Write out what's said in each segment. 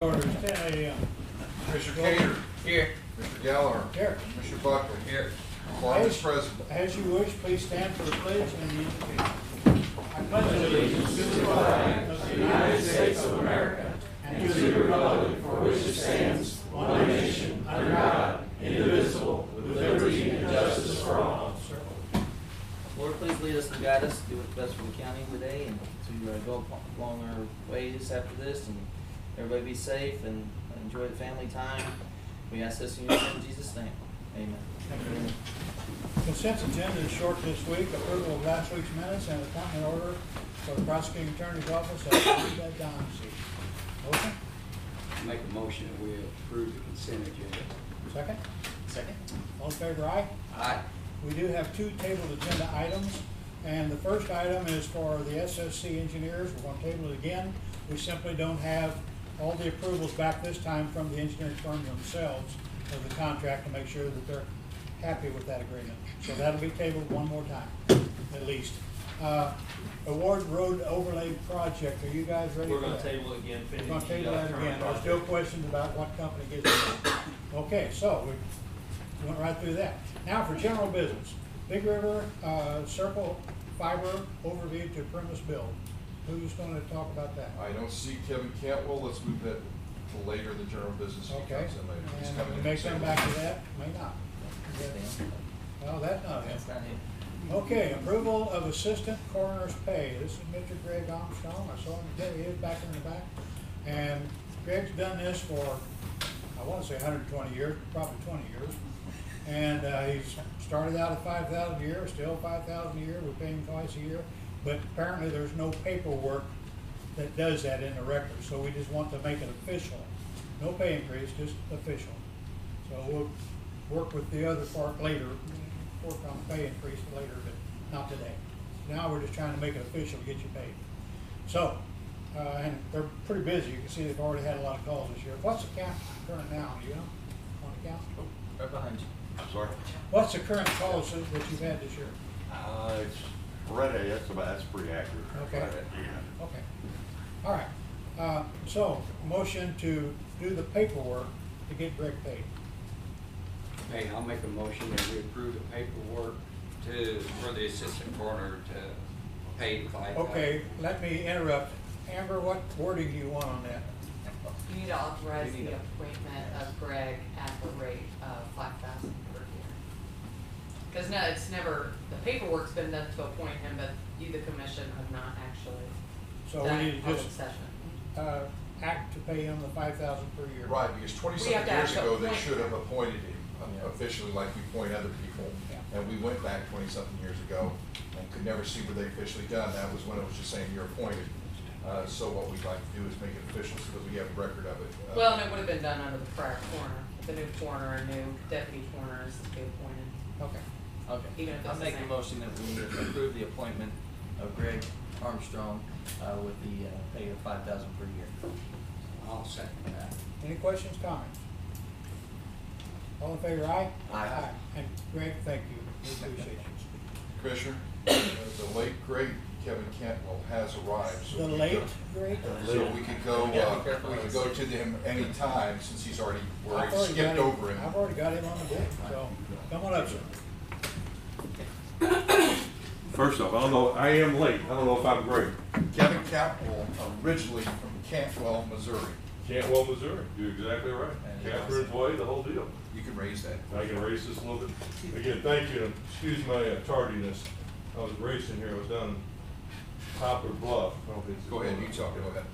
Order is 10 a.m. Mr. Cater. Here. Mr. Gallagher. Here. Mr. Buckley. Here. Quorum is present. As you wish, please stand for the pledge and the invocation. I pledge allegiance to the flag of the United States of America and to the republic for which it stands, one nation, under God, indivisible, with liberty and justice for all. Lord, please lead us and guide us to do what's best for the county today and to go along our ways after this, and everybody be safe and enjoy the family time. We ask this in your son, Jesus' name. Amen. Consent agenda is short this week. Approval of last week's minutes and appointment order for the prosecuting attorney's office at Don seat. Motion? Make a motion that we approve the consent agenda. Second? Second. All in favor, aye? Aye. We do have two tabled agenda items, and the first item is for the SSC engineers. We're going to table it again. We simply don't have all the approvals back this time from the engineering firm themselves of the contract to make sure that they're happy with that agreement. So that'll be tabled one more time, at least. Award Road Overlay Project. Are you guys ready for that? We're going to table it again. We're going to table that again. There's still questions about what company gets it. Okay, so we went right through that. Now for general business. Big River Circle Fiber Overview to Premise Build. Who's going to talk about that? I don't see Kevin Cantwell. Let's move that to later, the general business. Okay. He's And coming we in may the come same back way. to that, may not. Well, that's not it. That's not it. Okay, approval of assistant coroner's pay. This is Mr. Greg Armstrong. I saw him today. He is back in the back. And Greg's done this for, I want to say 120 years, probably 20 years. And he's started out at $5,000 a year, still $5,000 a year. We pay him twice a year. But apparently there's no paperwork that does that in the record. So we just want to make it official. No pay increase, just official. So we'll work with the other part later, work on the pay increase later, but not today. Now we're just trying to make it official to get you paid. So, and they're pretty busy. You can see they've already had a lot of calls this year. What's the count current now? Do you know? On the count? Right behind you. Sorry. What's the current calls that you've had this year? It's Friday. That's pretty accurate. Okay. Yeah. Okay. All right. So, motion to do the paperwork to get Greg paid. Hey, I'll make a motion that we approve the paperwork for the assistant coroner to pay the $5,000. Okay, let me interrupt. Amber, what wording do you want on that? You need to authorize the appointment of Greg at the rate of $5,000 per year. Because no, it's never, the paperwork's been done to appoint him, but you, the commission, have not actually So done we need a to public just session. act to pay him the $5,000 per year. Right, because We have 27 to years actually ago, they appoint should have him. appointed him officially like we appoint other people. Yeah. And we went back 20-something years ago and could never see where they officially done. That was when it was just saying you're appointed. So what we'd like to do is make it official so that we have a record of it. Well, and it would have been done under the prior coroner. The new coroner and new deputy coroner is to be appointed. Okay. Okay. Even if it's I'll the make same. the motion that we approve the appointment of Greg Armstrong with the pay of $5,000 per year. I'll second that. Any questions, comments? All in favor, aye? Aye. And Greg, thank you. We appreciate you. Commissioner, the late, great Kevin Cantwell has arrived. So The we late, could- great? So we could go, Yeah, be careful we what could you go say. to him anytime since he's already, we're I've already already got skipped over him. I've already got him on the board, so come on up, sir. First off, I don't know. I am late. I don't know if I'm great. Kevin Cantwell, originally from Cantwell, Missouri. Cantwell, Missouri. You're exactly right. Catherine's Way, the whole deal. You can raise that. I can race this a little bit. Again, thank you. Excuse my tardiness. I was racing here. I was down Poplar Bluff. I don't know if it's- Go ahead, you talk, go ahead.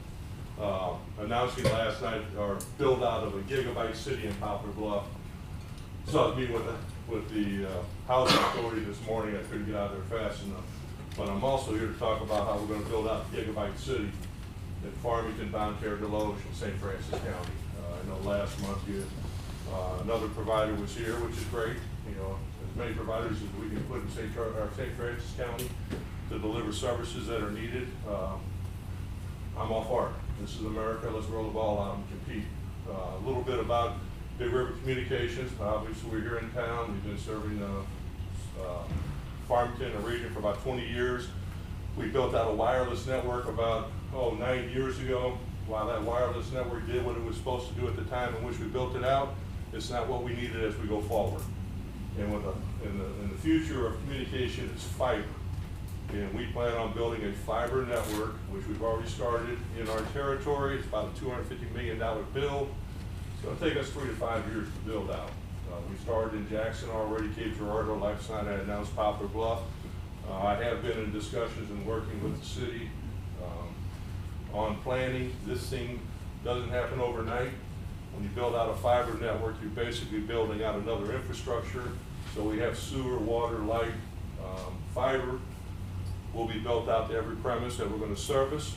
Announcing last night our build out of a gigabyte city in Poplar Bluff. So I was meeting with the housing authority this morning. I couldn't get out there fast enough. But I'm also here to talk about how we're going to build out a gigabyte city in Farmington, Bonterre, Deloche, and St. Francis County. I know last month another provider was here, which is great. You know, as many providers as we can put in St. Francis County to deliver services that are needed. I'm all for it. This is America. Let's roll the ball out and compete. A little bit about Big River Communications. Obviously, we're here in town. We've been serving Farmington, a region, for about 20 years. We built out a wireless network about 9 years ago. while that wireless network did what it was supposed to do at the time in which we built it out, it's not what we needed as we go forward. And in the future of communication is fiber. And we plan on building a fiber network, which we've already started in our territory. It's about a $250 million bill. It's gonna take us 3 to 5 years to build out. We started in Jackson already, Cape Girardeau, last night I announced Poplar Bluff. I have been in discussions and working with the city on planning. This thing doesn't happen overnight. When you build out a fiber network, you're basically building out another infrastructure. So we have sewer, water, light, fiber will be built out to every premise that we're going to service.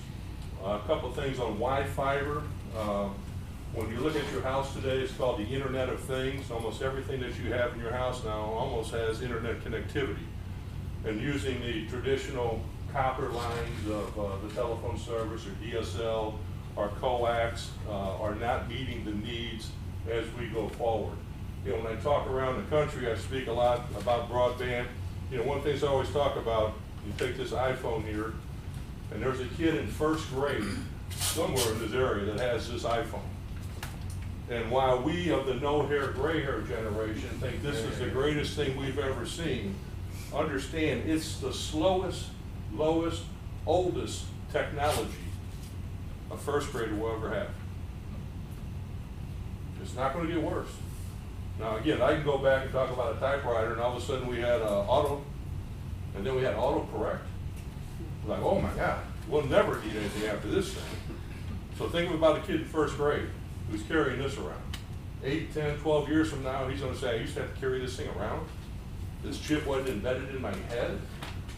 A couple of things on why fiber. When you look at your house today, it's called the Internet of Things. Almost everything that you have in your house now almost has internet connectivity. And using the traditional copper lines of the telephone service or DSL or coax are not meeting the needs as we go forward. You know, when I talk around the country, I speak a lot about broadband. You know, one thing I always talk about, you take this iPhone here, and there's a kid in first grade somewhere in this area that has this iPhone. And while we of the no hair, gray hair generation think this is the greatest thing we've ever seen, understand it's the slowest, lowest, oldest technology a first grader will ever have. It's not going to get worse. Now again, I can go back and talk about a typewriter, and all of a sudden we had auto, and then we had autocorrect. Like, oh my God, we'll never need anything after this thing. So think about a kid in first grade who's carrying this around. 8, 10, 12 years from now, he's going to say, I used to have to carry this thing around. This chip wasn't embedded in my head.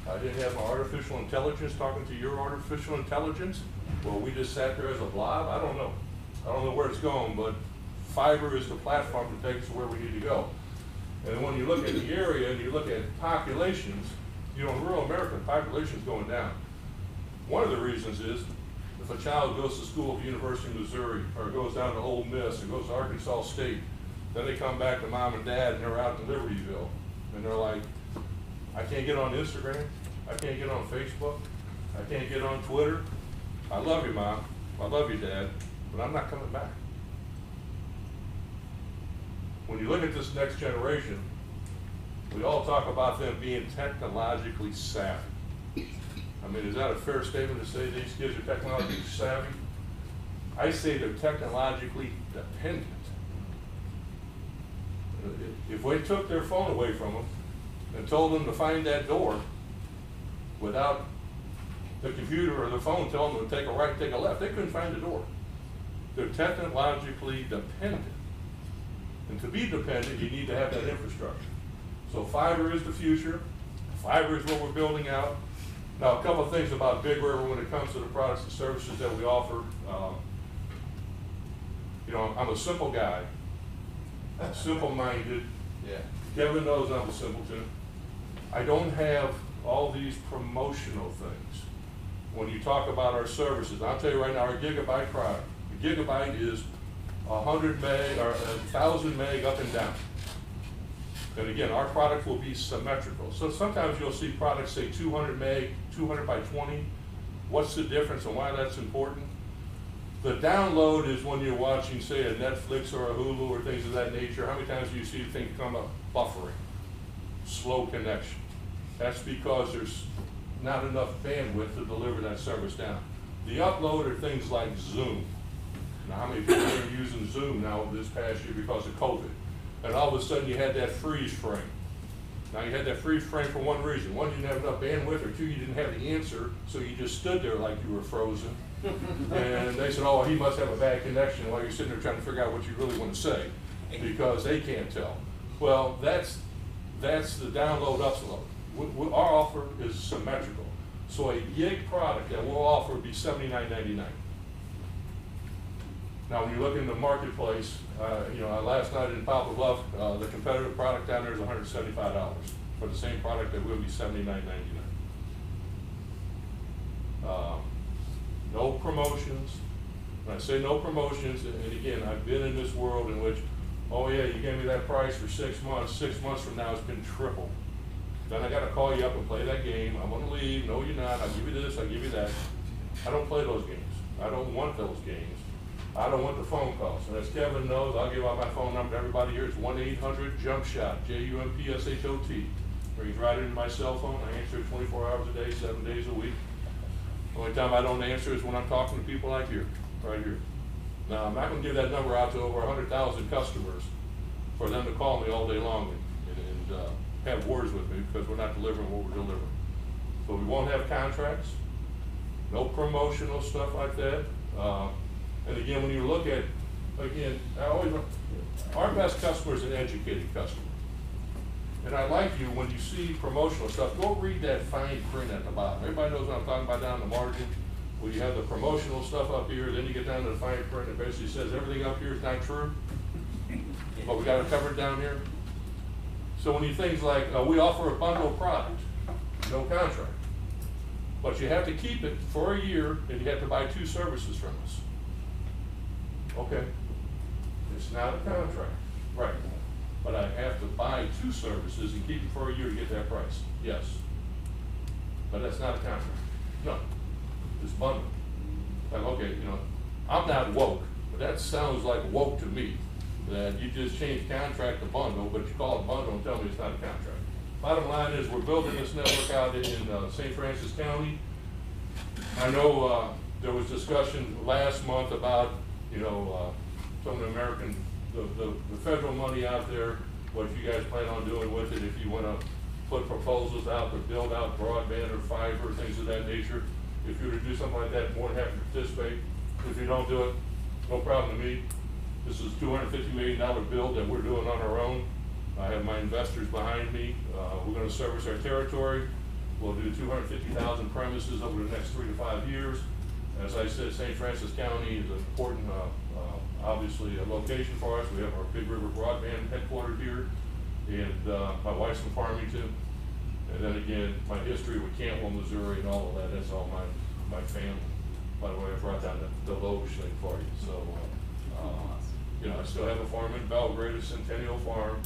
I didn't have my artificial intelligence talking to your artificial intelligence. Well, we just sat there as a blob. I don't know. I don't know where it's going, but fiber is the platform to take us to where we need to go. And when you look at the area and you look at populations, you know, in rural America, population is going down. One of the reasons is if a child goes to school at the University of Missouri or goes down to Ole Miss or goes to Arkansas State, then they come back to mom and dad and they're out in Libertyville and they're like, I can't get on Instagram, I can't get on Facebook, I can't get on Twitter. I love you, Mom, I love you, Dad, but I'm not coming back. When you look at this next generation, we all talk about them being technologically savvy. I mean, is that a fair statement to say these kids are technologically savvy? I say they're technologically dependent. If we took their phone away from them and told them to find that door without the computer or the phone telling them to take a right, take a left, they couldn't find the door. They're technologically dependent. And to be dependent, you need to have that infrastructure. So fiber is the future. Fiber is what we're building out. Now, a couple of things about Big River when it comes to the products and services that we offer. You know, I'm a simple guy, simple-minded. Yeah. Kevin knows I'm a simpleton. I don't have all these promotional things. When you talk about our services, I'll tell you right now, our gigabyte product, the gigabyte is 100 meg or 1,000 meg up and down. And again, our product will be symmetrical. So sometimes you'll see products say 200 meg, 200 by 20. What's the difference and why that's important? The download is when you're watching, say, a Netflix or a Hulu or things of that nature. How many times do you see things come up buffering, slow connection? That's because there's not enough bandwidth to deliver that service down. The upload are things like Zoom. Now, how many people are using Zoom now this past year because of COVID? And all of a sudden you had that freeze frame. Now you had that freeze frame for one reason. One, you didn't have enough bandwidth, or two, you didn't have the answer, so you just stood there like you were frozen. And they said, oh, he must have a bad connection while you're sitting there trying to figure out what you really want to say, because they can't tell. Well, that's the download upload. Our offer is symmetrical. So a gig product that we'll offer would be $79.99. Now, when you look in the marketplace, you know, last night in Poplar Bluff, the competitive product down there is $175. For the same product, that will be $79.99. No promotions. When I say no promotions, and again, I've been in this world in which, oh yeah, you gave me that price for 6 months. 6 months from now, it's been tripled. Then I got to call you up and play that game. I'm going to leave. No, you're not. I'll give you this. I'll give you that. I don't play those games. I don't want those games. I don't want the phone calls. And as Kevin knows, I'll give out my phone number to everybody here. It's 1-800-JUMP-SHOT, JUMPSHOT. Rings right into my cell phone. I answer it 24 hours a day, 7 days a week. The only time I don't answer is when I'm talking to people like you, right here. Now, I'm not gonna give that number out to over 100,000 customers for them to call me all day long and have words with me, because we're not delivering what we're delivering. So we won't have contracts, no promotional stuff like that. And again, when you look at, again, our best customer is an educated customer. And I like you, when you see promotional stuff, go read that fine print at the bottom. Everybody knows what I'm talking about down the margin. Where you have the promotional stuff up here, then you get down to the fine print, it basically says everything up here is not true, but we got it covered down here. So when you things like, we offer a bundle product, no contract, but you have to keep it for a year and you have to buy 2 services from us. Okay, it's not a contract, right, but I have to buy 2 services and keep it for a year to get that price, yes. But that's not a contract, no. This bundle. Like, okay, you know, I'm not woke, but that sounds like woke to me. That you just change contract to bundle, but you call it bundle and tell me it's not a contract. Bottom line is, we're building this network out in St. Francis County. I know there was discussion last month about, you know, some of the federal money out there, what you guys plan on doing with it, if you want to put proposals out to build out broadband or fiber, things of that nature. If you were to do something like that, more than happy to participate. If you don't do it, no problem to me. This is a $250 million bill that we're doing on our own. I have my investors behind me. We're going to service our territory. We'll do 250,000 premises over the next 3 to 5 years. As I said, St. Francis County is an important, obviously, a location for us. We have our Big River Broadband headquartered here, and my wife's from Farmington. And then again, my history with Campbell, Missouri, and all of that, that's all my family. By the way, I brought down the Loge thing for you. So, you know, I still have a farm in Belgrade, a Centennial Farm.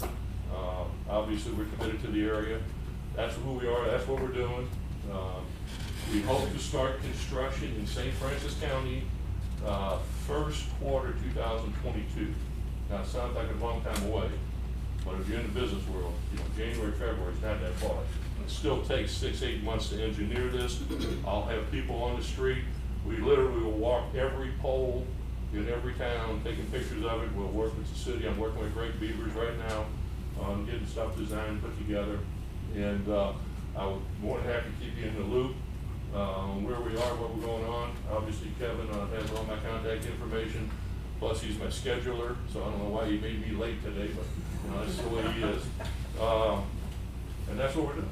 Obviously, we're committed to the area. That's who we are, that's what we're doing. We hope to start construction in St. Francis County, first quarter 2022. Now, it sounds like a long time away, but if you're in the business world, you know, January, February is not that far. It still takes 6-8 months to engineer this. I'll have people on the street. We literally will walk every pole in every town, taking pictures of it. We'll work with the city. I'm working with Great Beavers right now on getting stuff designed, put together. And I would more than happy to keep you in the loop on where we are, what we're going on. Obviously, Kevin has all my contact information. Plus, he's my scheduler, so I don't know why he made me late today, but you know, that's the way he is. And that's what we're doing.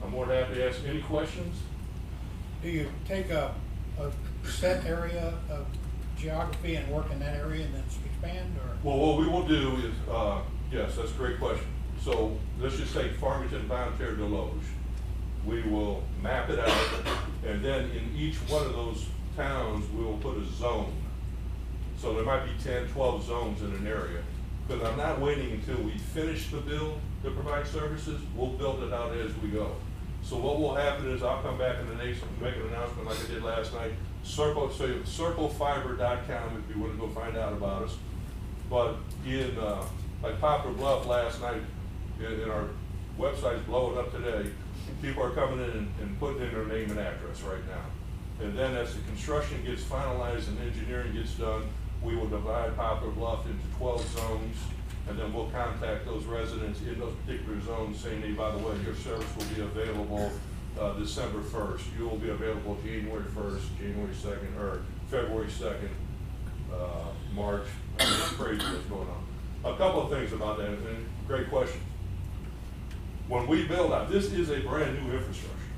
I'm more than happy to ask any questions. Do you take a set area of geography and work in that area and then expand, or? Well, what we will do is, yes, that's a great question. So let's just take Farmington, Bonterre, Deloge. We will map it out, and then in each one of those towns, we will put a zone. So there might be 10, 12 zones in an area. Because I'm not waiting until we finish the build to provide services. We'll build it out as we go. So what will happen is I'll come back in the next, make an announcement like I did last night. Circlefiber.com if you want to go find out about us. But in like Poplar Bluff last night, in our website's blowing up today, people are coming in and putting in their name and address right now. And then as the construction gets finalized and engineering gets done, we will divide Poplar Bluff into 12 zones, and then we'll contact those residents in those particular zones saying, hey, by the way, your service will be available December 1st. You will be available January 1st, January 2nd, or February 2nd, March. I mean, it's crazy what's going on. A couple of things about that, and great question. When we build out, this is a brand new infrastructure,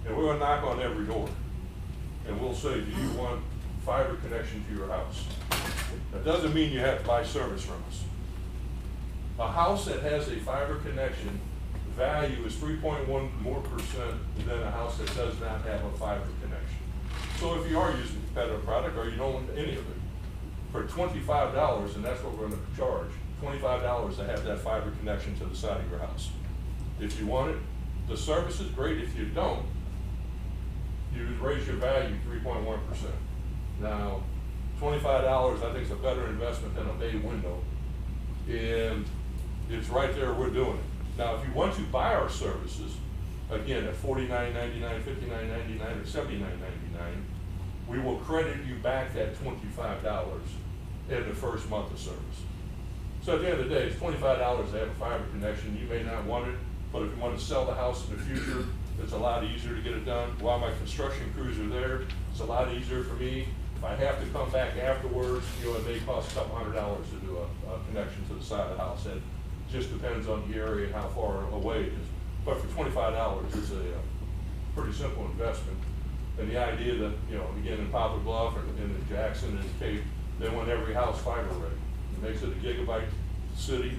and we're going to knock on every door, and we'll say, do you want fiber connection to your house? That doesn't mean you have to buy service from us. A house that has a fiber connection value is 3.1% more than a house that does not have a fiber connection. So if you are using a competitive product or you don't want any of it, for $25, and that's what we're going to charge, $25 to have that fiber connection to the side of your house. If you want it, the service is great. If you don't, you raise your value 3.1%. Now, $25 I think is a better investment than a bay window, and it's right there, we're doing it. Now, if you want to buy our services, again, at $49.99, $59.99, or $79.99, we will credit you back that $25 in the first month of service. So at the end of the day, it's $25 to have a fiber connection. You may not want it, but if you want to sell the house in the future, it's a lot easier to get it done. While my construction crews are there, it's a lot easier for me. If I have to come back afterwards, you know, it may cost a couple $100 to do a connection to the side of the house. It just depends on the area and how far away it is. But for $25, it's a pretty simple investment. And the idea that, you know, again, in Poplar Bluff or in Jackson and Cape, they want every house fiber ready. It makes it a gigabyte city.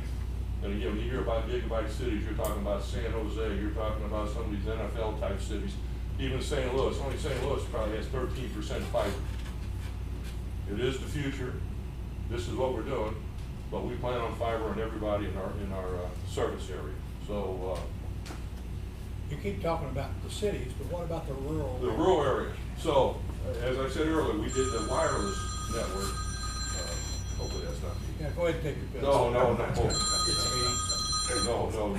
And again, when you hear about gigabyte cities, you're talking about San Jose, you're talking about some of these NFL type cities. Even St. Louis, only St. Louis probably has 13% fiber. It is the future. This is what we're doing, but we plan on fiber on everybody in our service area. So You keep talking about the cities, but what about the rural? the rural area. So as I said earlier, we did the wireless network. Hopefully that's not me. Yeah, go ahead and take your pills. No. It's No.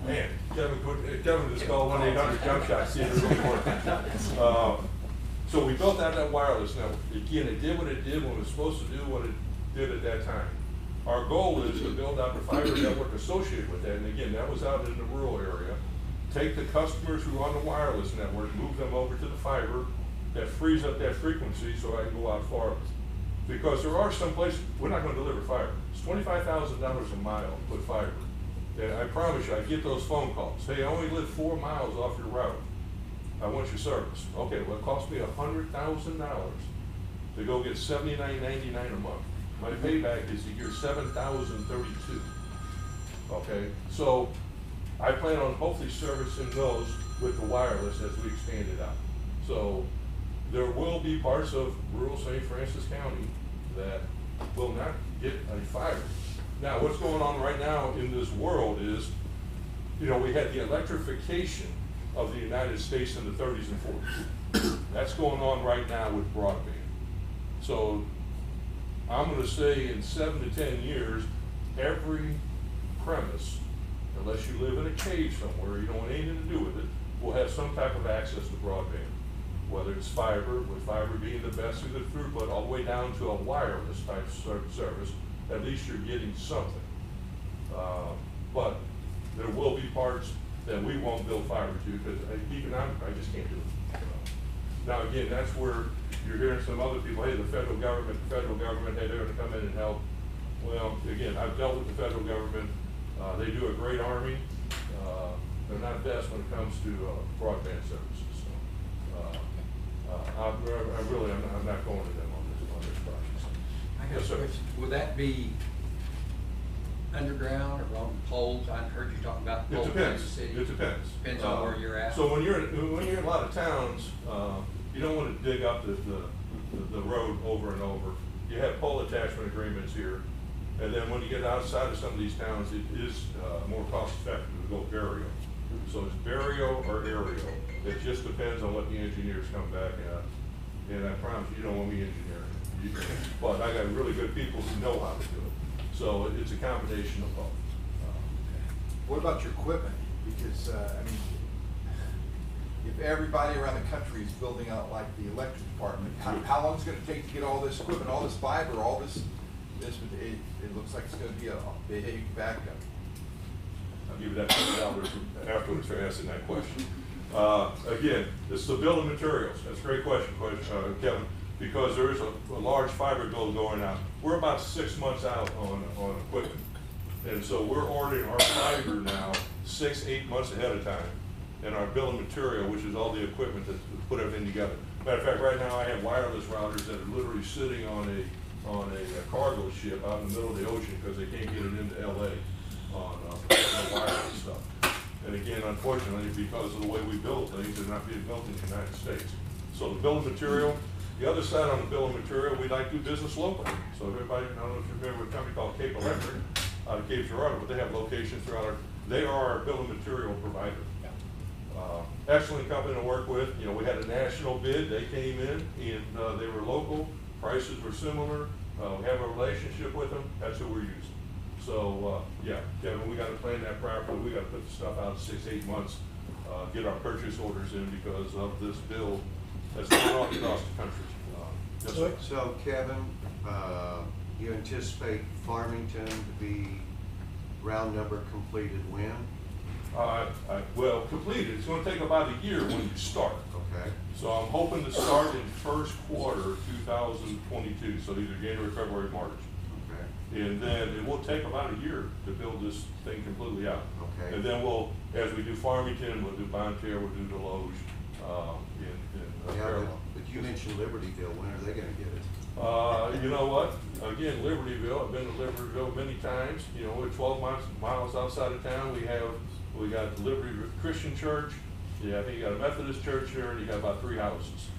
Man, Kevin just called 1-800-JUMP-SHOT, see if it's really working. So we built out that wireless network. Again, it did what it did when it was supposed to do what it did at that time. Our goal is to build out the fiber network associated with that, and again, that was out in the rural area. Take the customers who are on the wireless network, move them over to the fiber. That frees up that frequency so I can go out farther. Because there are some places, we're not gonna deliver fiber. It's $25,000 a mile to put fiber. And I promise you, I get those phone calls. Hey, I only live 4 miles off your route. I want your service. Okay, well, it cost me $100,000 to go get $79.99 a month. My payback is a year $7,032. Okay, so I plan on hopefully servicing those with the wireless as we expand it out. So there will be parts of rural St. Francis County that will not get a fiber. Now, what's going on right now in this world is, you know, we had the electrification of the United States in the 30s and 40s. That's going on right now with broadband. So I'm going to say in 7 to 10 years, every premise, unless you live in a cave somewhere, you don't want anything to do with it, will have some type of access to broadband. Whether it's fiber, with fiber being the best through the throughput, all the way down to a wireless type service, at least you're getting something. But there will be parts that we won't build fiber to because economically, I just can't do it. Now again, that's where you're hearing some other people, hey, the federal government, hey, they're gonna come in and help. Well, again, I've dealt with the federal government. They do a great army. They're not best when it comes to broadband services. So, I'm not going to them on this project. I Yes, guess, sir. would that be underground or on poles? I heard you talking about It poles in the depends. city. It depends. Depends on where you're at. So when you're in a lot of towns, you don't want to dig up the road over and over. You have pole attachment agreements here, and then when you get outside of some of these towns, it is more cost effective to go burial. So it's burial or aerial. It just depends on what the engineers come back at. And I promise you don't want me engineering. But I got really good people who know how to do it. So it's a combination of both. What about your equipment? Because, I mean, if everybody around the country is building out like the electric department, how long is it gonna take to get all this equipment, all this fiber, all this, it looks like it's gonna be a big backup. I'll give you that $50 afterwards for asking that question. Again, it's the bill of materials. That's a great question, Kevin, because there is a large fiber bill going out. We're about 6 months out on equipment. And so we're ordering our fiber now 6-8 months ahead of time. And our bill of material, which is all the equipment to put everything together. Matter of fact, right now I have wireless routers that are literally sitting on a cargo ship out in the middle of the ocean because they can't get it into LA on wireless stuff. And again, unfortunately, because of the way we build things, they're not being built in the United States. So the bill of material, the other side on the bill of material, we like to do business locally. So everybody, I don't know if you're familiar with a company called Cape Electric out of Cape Girardeau, but they have locations throughout they are our bill of material provider. Excellent company to work with. You know, we had a national bid. They came in and they were local. Prices were similar. We have a relationship with them. That's who we're using. So, yeah, Kevin, we got to plan that properly. We got to put the stuff out 6-8 months, get our purchase orders in because of this bill that's going on across the country. Yes, sir. So Kevin, you anticipate Farmington to be round number completed when? Well, completed. It's going to take about a year when you start. Okay. So I'm hoping to start in first quarter 2022, so either January, February, March. Okay. And then it will take about a year to build this thing completely out. Okay. And then we'll, as we do Farmington, we'll do Bonterre, we'll do Deloge, in Yeah, parallel. but you mentioned Libertyville. When are they going to get it? You know what? Again, Libertyville, I've been to Libertyville many times. You know, we're 12 miles outside of town. We got the Liberty Christian Church. Yeah, I think you got a Methodist church here, and you got about 3 houses.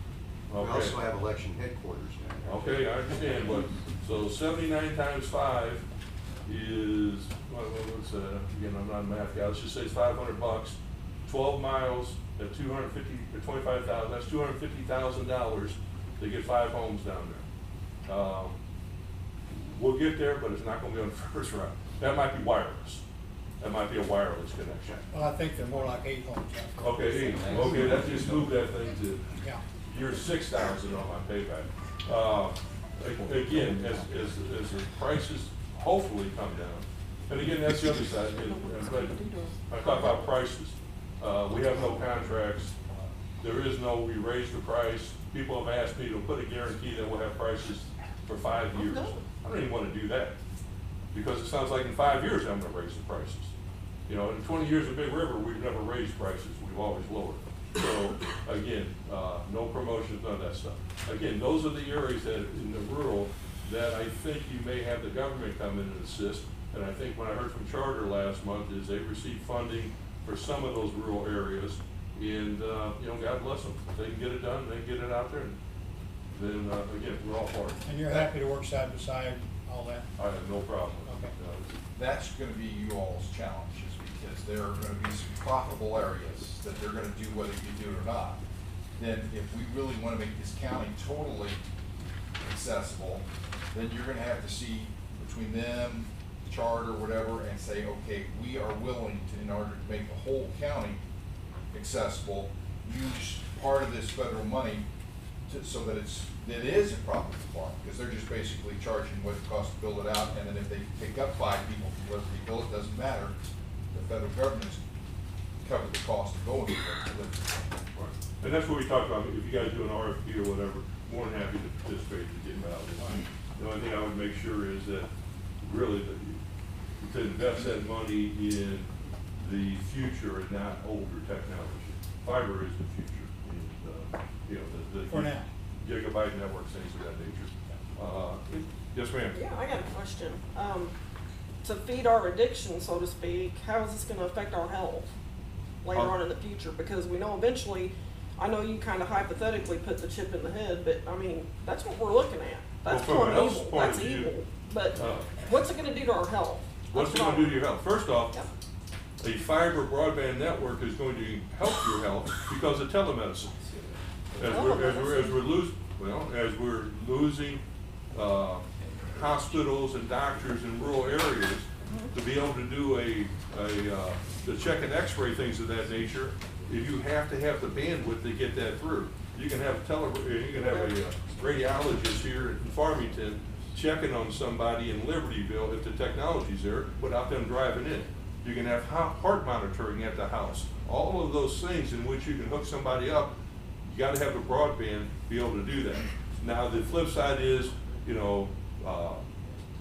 We also have election headquarters down there. Okay, I understand, but, so 79 times 5 is, what's, again, I'm not a math guy, let's just say it's $500. 12 miles at 250, or 25,000, that's $250,000 to get 5 homes down there. We'll get there, but it's not gonna be on the first route. That might be wireless. That might be a wireless connection. Well, I think they're more like 8 homes out there. Okay, 8, okay, let's just move that thing to, Yeah. you're 6,000 on my payback. Again, as the prices hopefully come down, and again, that's the other side, I talk about prices. We have no contracts, there is no, we raise the price. People have asked me to put a guarantee that we'll have prices for 5 years. I don't even want to do that, because it sounds like in 5 years I'm gonna raise the prices. You know, in 20 years of Big River, we've never raised prices, we've always lowered. So, again, no promotions, none of that stuff. Again, those are the areas that, in the rural, that I think you may have the government come in and assist. And I think when I heard from Charter last month is they received funding for some of those rural areas. And, you know, God bless them. If they can get it done, they can get it out there. And then, again, we're all for it. And you're happy to work side by side, all that? I have no problem. Okay. That's gonna be you all's challenge, is because there are gonna be some profitable areas that they're gonna do whether you do it or not. Then if we really wanna make this county totally accessible, then you're gonna have to see between them, Charter, whatever, and say, okay, we are willing to, in order to make the whole county accessible, use part of this federal money to, so that it is a profitable farm, because they're just basically charging what it costs to build it out, and then if they pick up 5 people from Libertyville, it doesn't matter. The federal government's covered the cost of going to Libertyville. Right. And that's what we talked about. If you guys do an RFP or whatever, more than happy to participate to get involved. The only thing I would make sure is that really to invest that money in the future and not older technology. Fiber is the future. And, you know, For now. Gigabyte networks, things of that nature. Yes, ma'am. Yeah, I got a question. To feed our addiction, so to speak, how is this going to affect our health later on in the future? Because we know eventually, I know you kind of hypothetically put the chip in the head, but I mean, that's what we're looking at. That's Well, from a evil. health point That's of view, evil. But what's it going to do to our health? What's it That's going to do to your health? First off, Yeah. a fiber broadband network is going to help your health because of telemedicine. As we're losing hospitals and doctors in rural areas to be able to do to check and x-ray things of that nature, you have to have the bandwidth to get that through. You can have a radiologist here in Farmington checking on somebody in Libertyville if the technology's there without them driving in. You can have heart monitoring at the house. All of those things in which you can hook somebody up, you gotta have a broadband to be able to do that. Now, the flip side is, you know,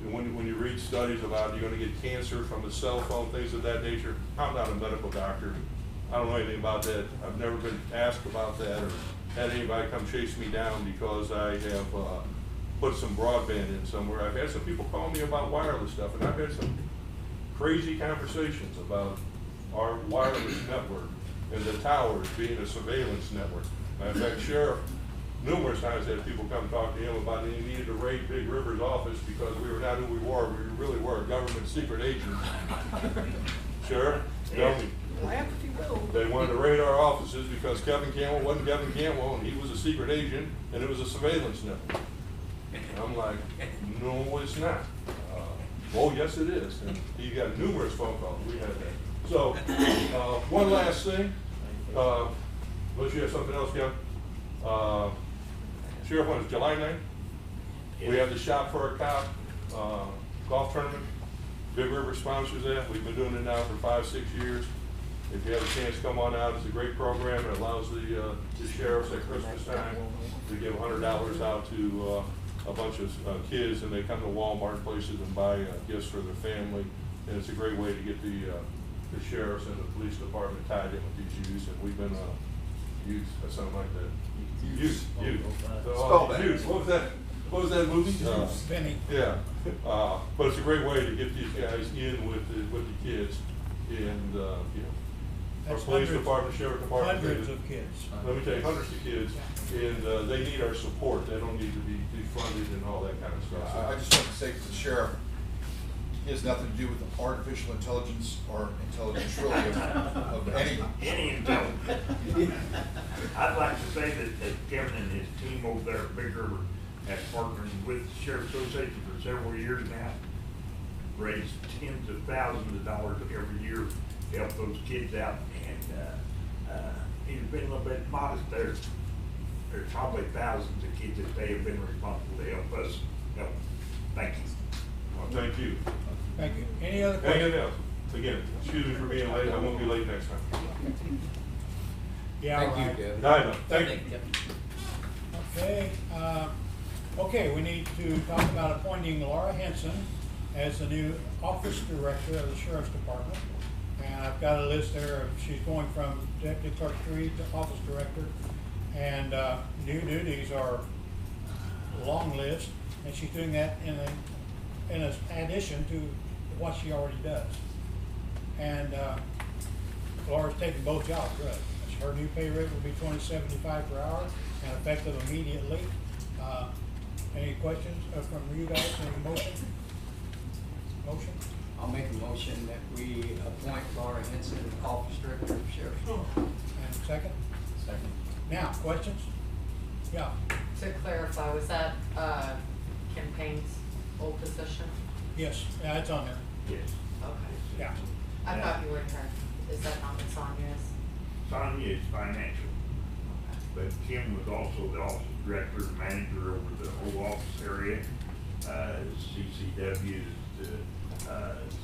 when you read studies about you're gonna get cancer from a cell phone, things of that nature, I'm not a medical doctor. I don't know anything about that. I've never been asked about that or had anybody come chase me down because I have put some broadband in somewhere. I've had some people call me about wireless stuff, and I've had some crazy conversations about our wireless network and the towers being a surveillance network. Matter of fact, Sheriff numerous times had people come talk to him about he needed to raid Big River's office because we were not who we were. We really were a government secret agent. Sheriff, tell me. Laugh if you will. They wanted to raid our offices because Kevin Campbell wasn't Kevin Campbell, and he was a secret agent, and it was a surveillance network. And I'm like, no, it's not. Oh, yes, it is. And he got numerous phone calls. We had that. So, one last thing. Unless you have something else, Kevin. Sheriff, when is July 9th? We have the Shop for a Cop golf tournament. Big River sponsors that. We've been doing it now for 5-6 years. If you have a chance, come on out. It's a great program. It allows the sheriffs at Christmas time to give $100 out to a bunch of kids, and they come to Walmart places and buy gifts for their family. And it's a great way to get the sheriffs and the police department tied in with these youths. And we've been youth or something like that. Youth. Spell that. Youth. What was that movie? Benny. Yeah, but it's a great way to get these guys in with the kids, and you know, our That's police hundreds- department, sheriff department. Hundreds of kids. Let me tell you, hundreds of kids, and they need our support. They don't need to be defunded and all that kind of stuff. So- I just want to say to the sheriff, he has nothing to do with artificial intelligence or intelligence really of any. intelligence. I'd like to say that Kevin and his team over there at Big River have partnered with the Sheriff Association for several years now, raised tens of thousands of dollars every year to help those kids out, and he's been a little bit modest there. There's probably thousands of kids that they have been responsible to help us help. Thank you. Well, thank you. Thank you. Any other Anything questions? else? Again, excuse me for being late. I won't be late next time. Yeah, all Thank you, right. Kevin. I know. Thank you. Okay, okay, we need to talk about appointing Laura Henson as the new office director of the sheriff's department. And I've got a list there of, she's going from deputy clerk 3 to office director. And, new duties are a long list, and she's doing that in an addition to what she already does. And, Laura's taking both jobs, really. Her new pay rate will be $20.75 per hour and effective immediately. Any questions from you guys? Any motion? Motion? I'll make a motion that we appoint Laura Henson office director of sheriff's department. And second? Second. Now, questions? Yeah. To clarify, was that, Kim Payne's old position? Yes, yeah, it's on there. Yes. Okay. Yeah. I thought you were her, is that not what Sonia's? Sonia is financial, but Kim was also the office director and manager over the whole office area. CCWs,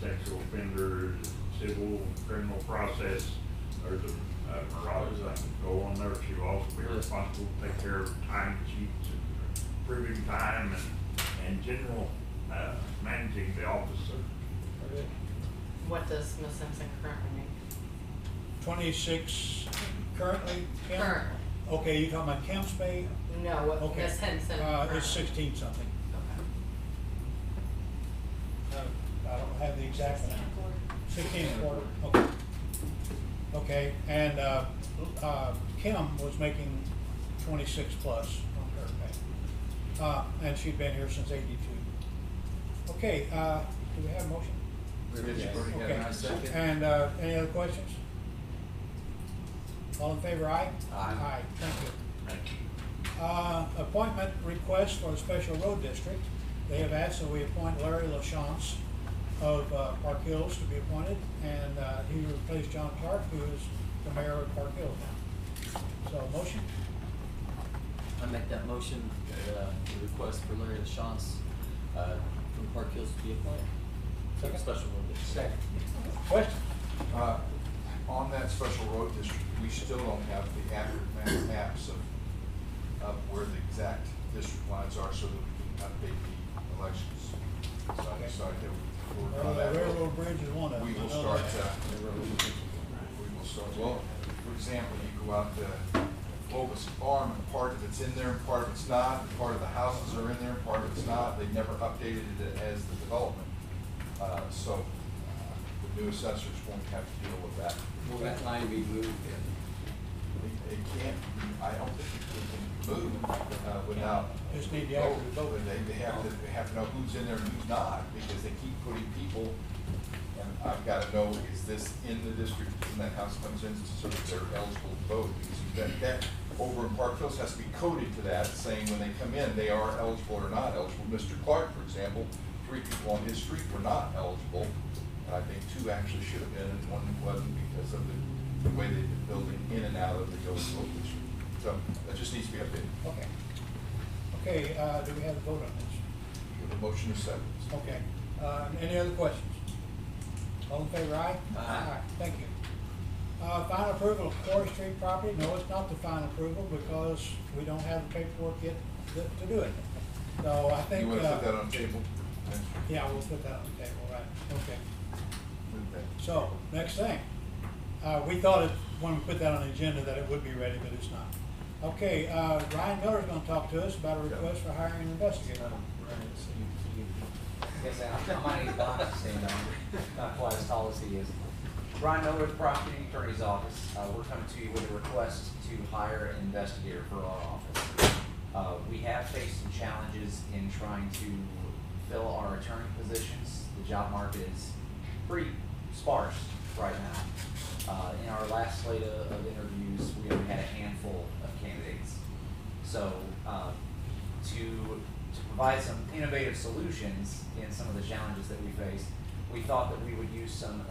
sexual offenders, civil and criminal process. There's a mirage that can go on there. She will also be responsible to take care of time sheets and approving time and general managing the office. What does Ms. Simpson currently make? 26 currently, Kim? Currently. Okay, you talking about Kim's pay? No, what Okay. Ms. Henson It's currently. 16 something. Okay. I don't have the exact amount. 16 and a quarter, okay. Okay, and, Kim was making 26 plus on her pay. And she'd been here since 82. Okay, do we have a motion? Okay. And, any other questions? All in favor, aye? Aye. Thank you. Thank you. Appointment request for the special road district. They have asked that we appoint Larry LaChance of Park Hills to be appointed, and he replaced John Clark, who is the mayor of Park Hills now. So, motion? I make that motion, the request for Larry LaChance, from Park Hills to be appointed. Second. Special road district. Question? On that special road district, we still don't have the accurate maps of where the exact district lines are so that we can update the elections. So I decided that we're Well, on the that. railroad bridge is one of them. We will I know start, that. well, for example, you go out to Clovis Farm and part of it's in there and part of it's not, and part of the houses are in there and part of it's not. They've never updated it as the development. So the new assessors won't have to deal with that. Will that line be moved in? It can't, I don't think it can move, without. Just need the accurate vote. They have to know who's in there and who's not, because they keep putting people, and I've gotta know, is this in the district, when that house comes in, so that they're eligible to vote, because that over in Park Hills has to be coded to that, saying when they come in, they are eligible or not eligible. Mr. Clark, for example, 3 people on his street were not eligible, and I think 2 actually should have been, and 1 wasn't because of the way they've been building in and out of the village district. So that just needs to be updated. Okay. Okay, do we have a vote on this? You have a motion to second. Okay, any other questions? All in favor, aye? Aye. Thank you. Final approval of Quarry Street property, no, it's not the final approval because we don't have the paperwork yet to do it. So I think. You wanna put that on the table? Yeah, we'll put that on the table, right, okay. Move that. So, next thing, we thought it, when we put that on the agenda, that it would be ready, but it's not. Okay, Ryan Miller's gonna talk to us about a request for hiring an investigator. Yes, I might need Don to stand on, not quite as tall as he is. Ryan Miller with the Prosecuting Attorney's Office. We're coming to you with a request to hire an investigator for our office. We have faced some challenges in trying to fill our attorney positions. The job market is pretty sparse right now. In our last slate of interviews, we only had a handful of candidates. So to provide some innovative solutions in some of the challenges that we face, we thought that we would use some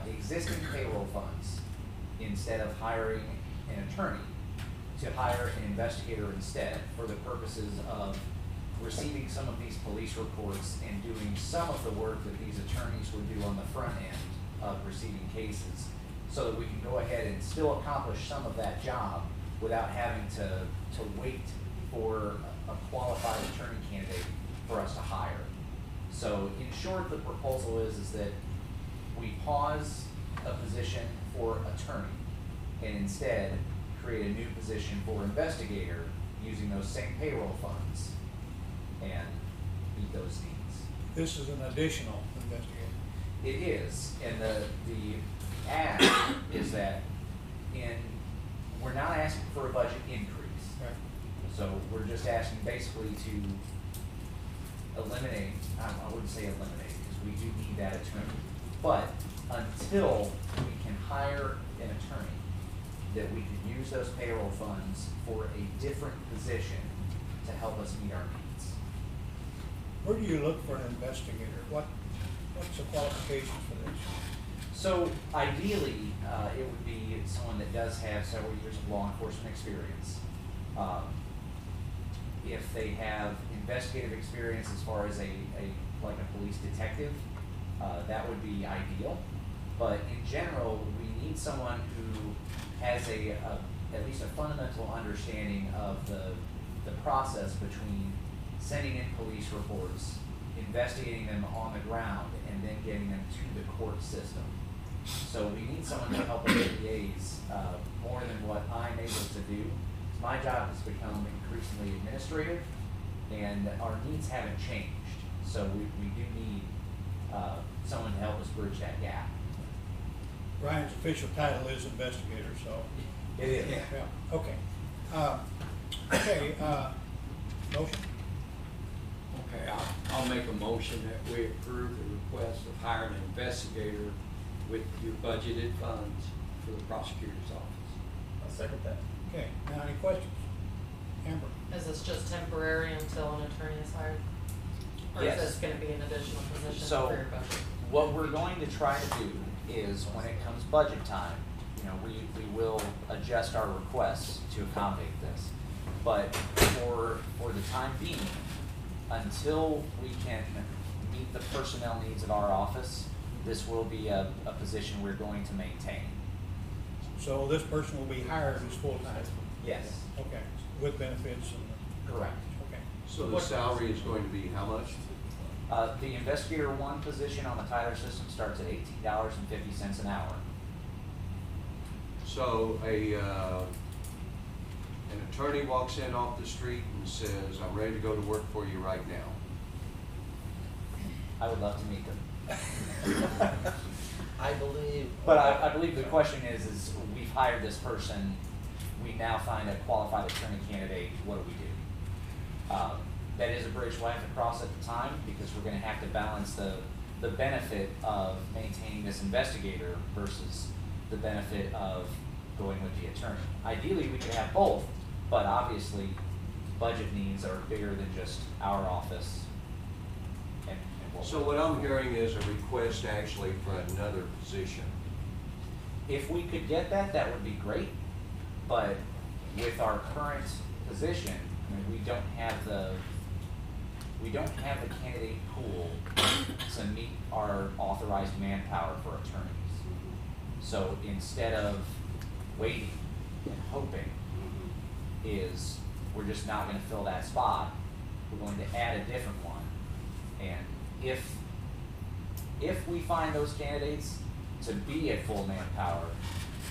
existing payroll funds instead of hiring an attorney, to hire an investigator instead, for the purposes of receiving some of these police reports and doing some of the work that these attorneys would do on the front end of receiving cases, so that we can go ahead and still accomplish some of that job without having to wait for a qualified attorney candidate for us to hire. So in short, the proposal is that we pause a position for attorney and instead create a new position for investigator using those same payroll funds and meet those needs. This is an additional investigator. It is, and the ask is that we're not asking for a budget increase. Right. So we're just asking basically to eliminate, I wouldn't say eliminate, because we do need that attorney. But until we can hire an attorney, that we can use those payroll funds for a different position to help us meet our needs. Where do you look for an investigator? What's the qualifications for this? So ideally, it would be someone that does have several years of law enforcement experience. If they have investigative experience as far as like a police detective, that would be ideal. But in general, we need someone who has at least a fundamental understanding of the process between sending in police reports, investigating them on the ground, and then getting them to the court system. So we need someone to help us liaise more than what I'm able to do. My job has become increasingly administrative, and our needs haven't changed. So we do need someone to help us bridge that gap. Ryan's official title is investigator, so. It is. Yeah, okay. Motion? Okay, I'll make a motion that we approve the request of hiring an investigator with your budgeted funds for the prosecutor's office. I'll second that. Okay, now any questions? Amber? Is this just temporary until an attorney is hired? Or Yes. is this gonna be an additional position So for your budget? what we're going to try to do is, when it comes budget time, we will adjust our requests to accommodate this. But for the time being, until we can meet the personnel needs of our office, this will be a position we're going to maintain. So this person will be hired as full-time? Yes. Okay, with benefits and? Correct. Okay. So the salary is going to be how much? The investigator one position on the Tyler system starts at $18.50 an hour. So an attorney walks in off the street and says, I'm ready to go to work for you right now. I would love to meet them. I believe. But I believe the question is we've hired this person we now find a qualified attorney candidate, what do we do? That is a bridge we'll have to cross at the time, because we're gonna have to balance the benefit of maintaining this investigator versus the benefit of going with the attorney. Ideally, we could have both, but obviously, budget needs are bigger than just our office. And So what I'm hearing is a request actually for another position. If we could get that, that would be great, but with our current position, I mean, we don't have the candidate pool to meet our authorized manpower for attorneys. So instead of waiting and hoping, we're just not gonna fill that spot, we're going to add a different one. And if we find those candidates to be at full manpower,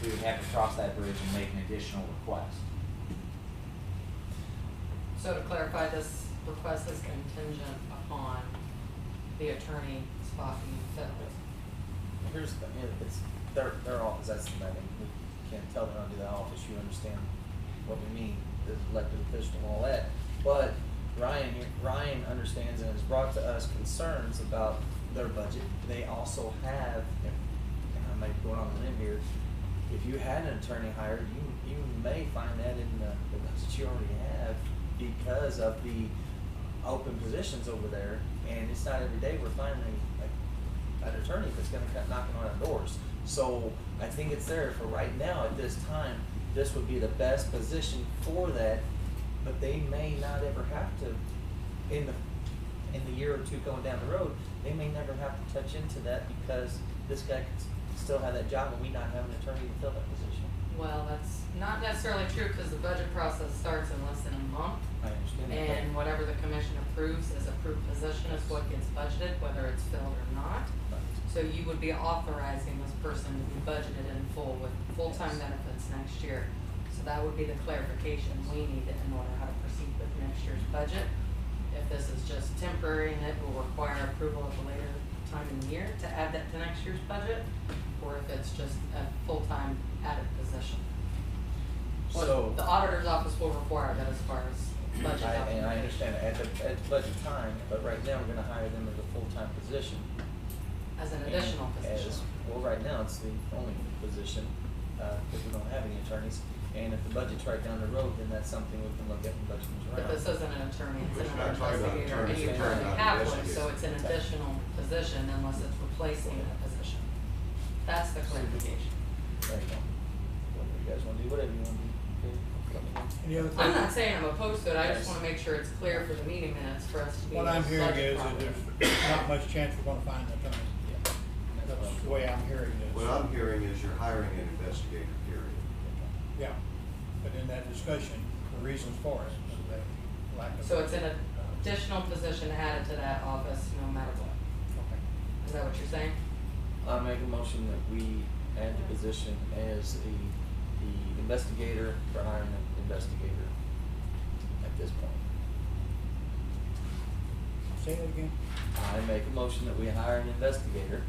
we would have to cross that bridge and make an additional request. So to clarify, this request is contingent upon the attorney spot being filled. Here's the, it's their office, that's the thing, we can't tell them under the office, you understand what we mean, the elected official and all that. But Ryan understands and has brought to us concerns about their budget. They also have, and I might be going on a limb here, if you had an attorney hired, you may find that in the budget you already have because of the open positions over there, and it's not every day we're finding an attorney that's gonna come knocking on our doors. So I think it's there for right now at this time, this would be the best position for that, but they may not ever have to, in the year or two going down the road, they may never have to touch into that because this guy could still have that job and we not have an attorney to fill that position. Well, that's not necessarily true, because the budget process starts in less than a month. I understand that. And whatever the commission approves as approved position is what gets budgeted, whether it's filled or not. So you would be authorizing this person to be budgeted in full with full-time benefits next year. So that would be the clarification we needed in order how to proceed with next year's budget. If this is just temporary and it will require approval at a later time in the year to add that to next year's budget, or if it's just a full-time added position. So The auditor's office will require that as far as budget and I documentation. understand at budget time, but right now we're gonna hire them as a full-time position. As an additional position. Well, right now it's the only position, because we don't have any attorneys. And if the budget's right down the road, then that's something we can look at when budget comes around. But this isn't an attorney, it's We're an not talking about investigator, and attorneys, you we're currently talking about have one, so investigators. it's an additional position unless it's replacing a position. That's the clarification. There you go. Whatever you guys wanna do, whatever you wanna do. Okay, let me know. Any other I'm not questions? saying I'm opposed to it, I just Yes. wanna make sure it's clear for the meeting minutes for us to be. What I'm able to hearing budget is that properly. there's not much chance we're gonna find an attorney. That's the way I'm hearing this. What I'm hearing is you're hiring an investigator, period. Yeah, but in that discussion, the reasons for it, the lack of. So it's an additional position added to that office no matter what. Okay. Is that what you're saying? I make a motion that we add the position as the investigator for hiring an investigator at this point. Say it again. I make a motion that we hire an investigator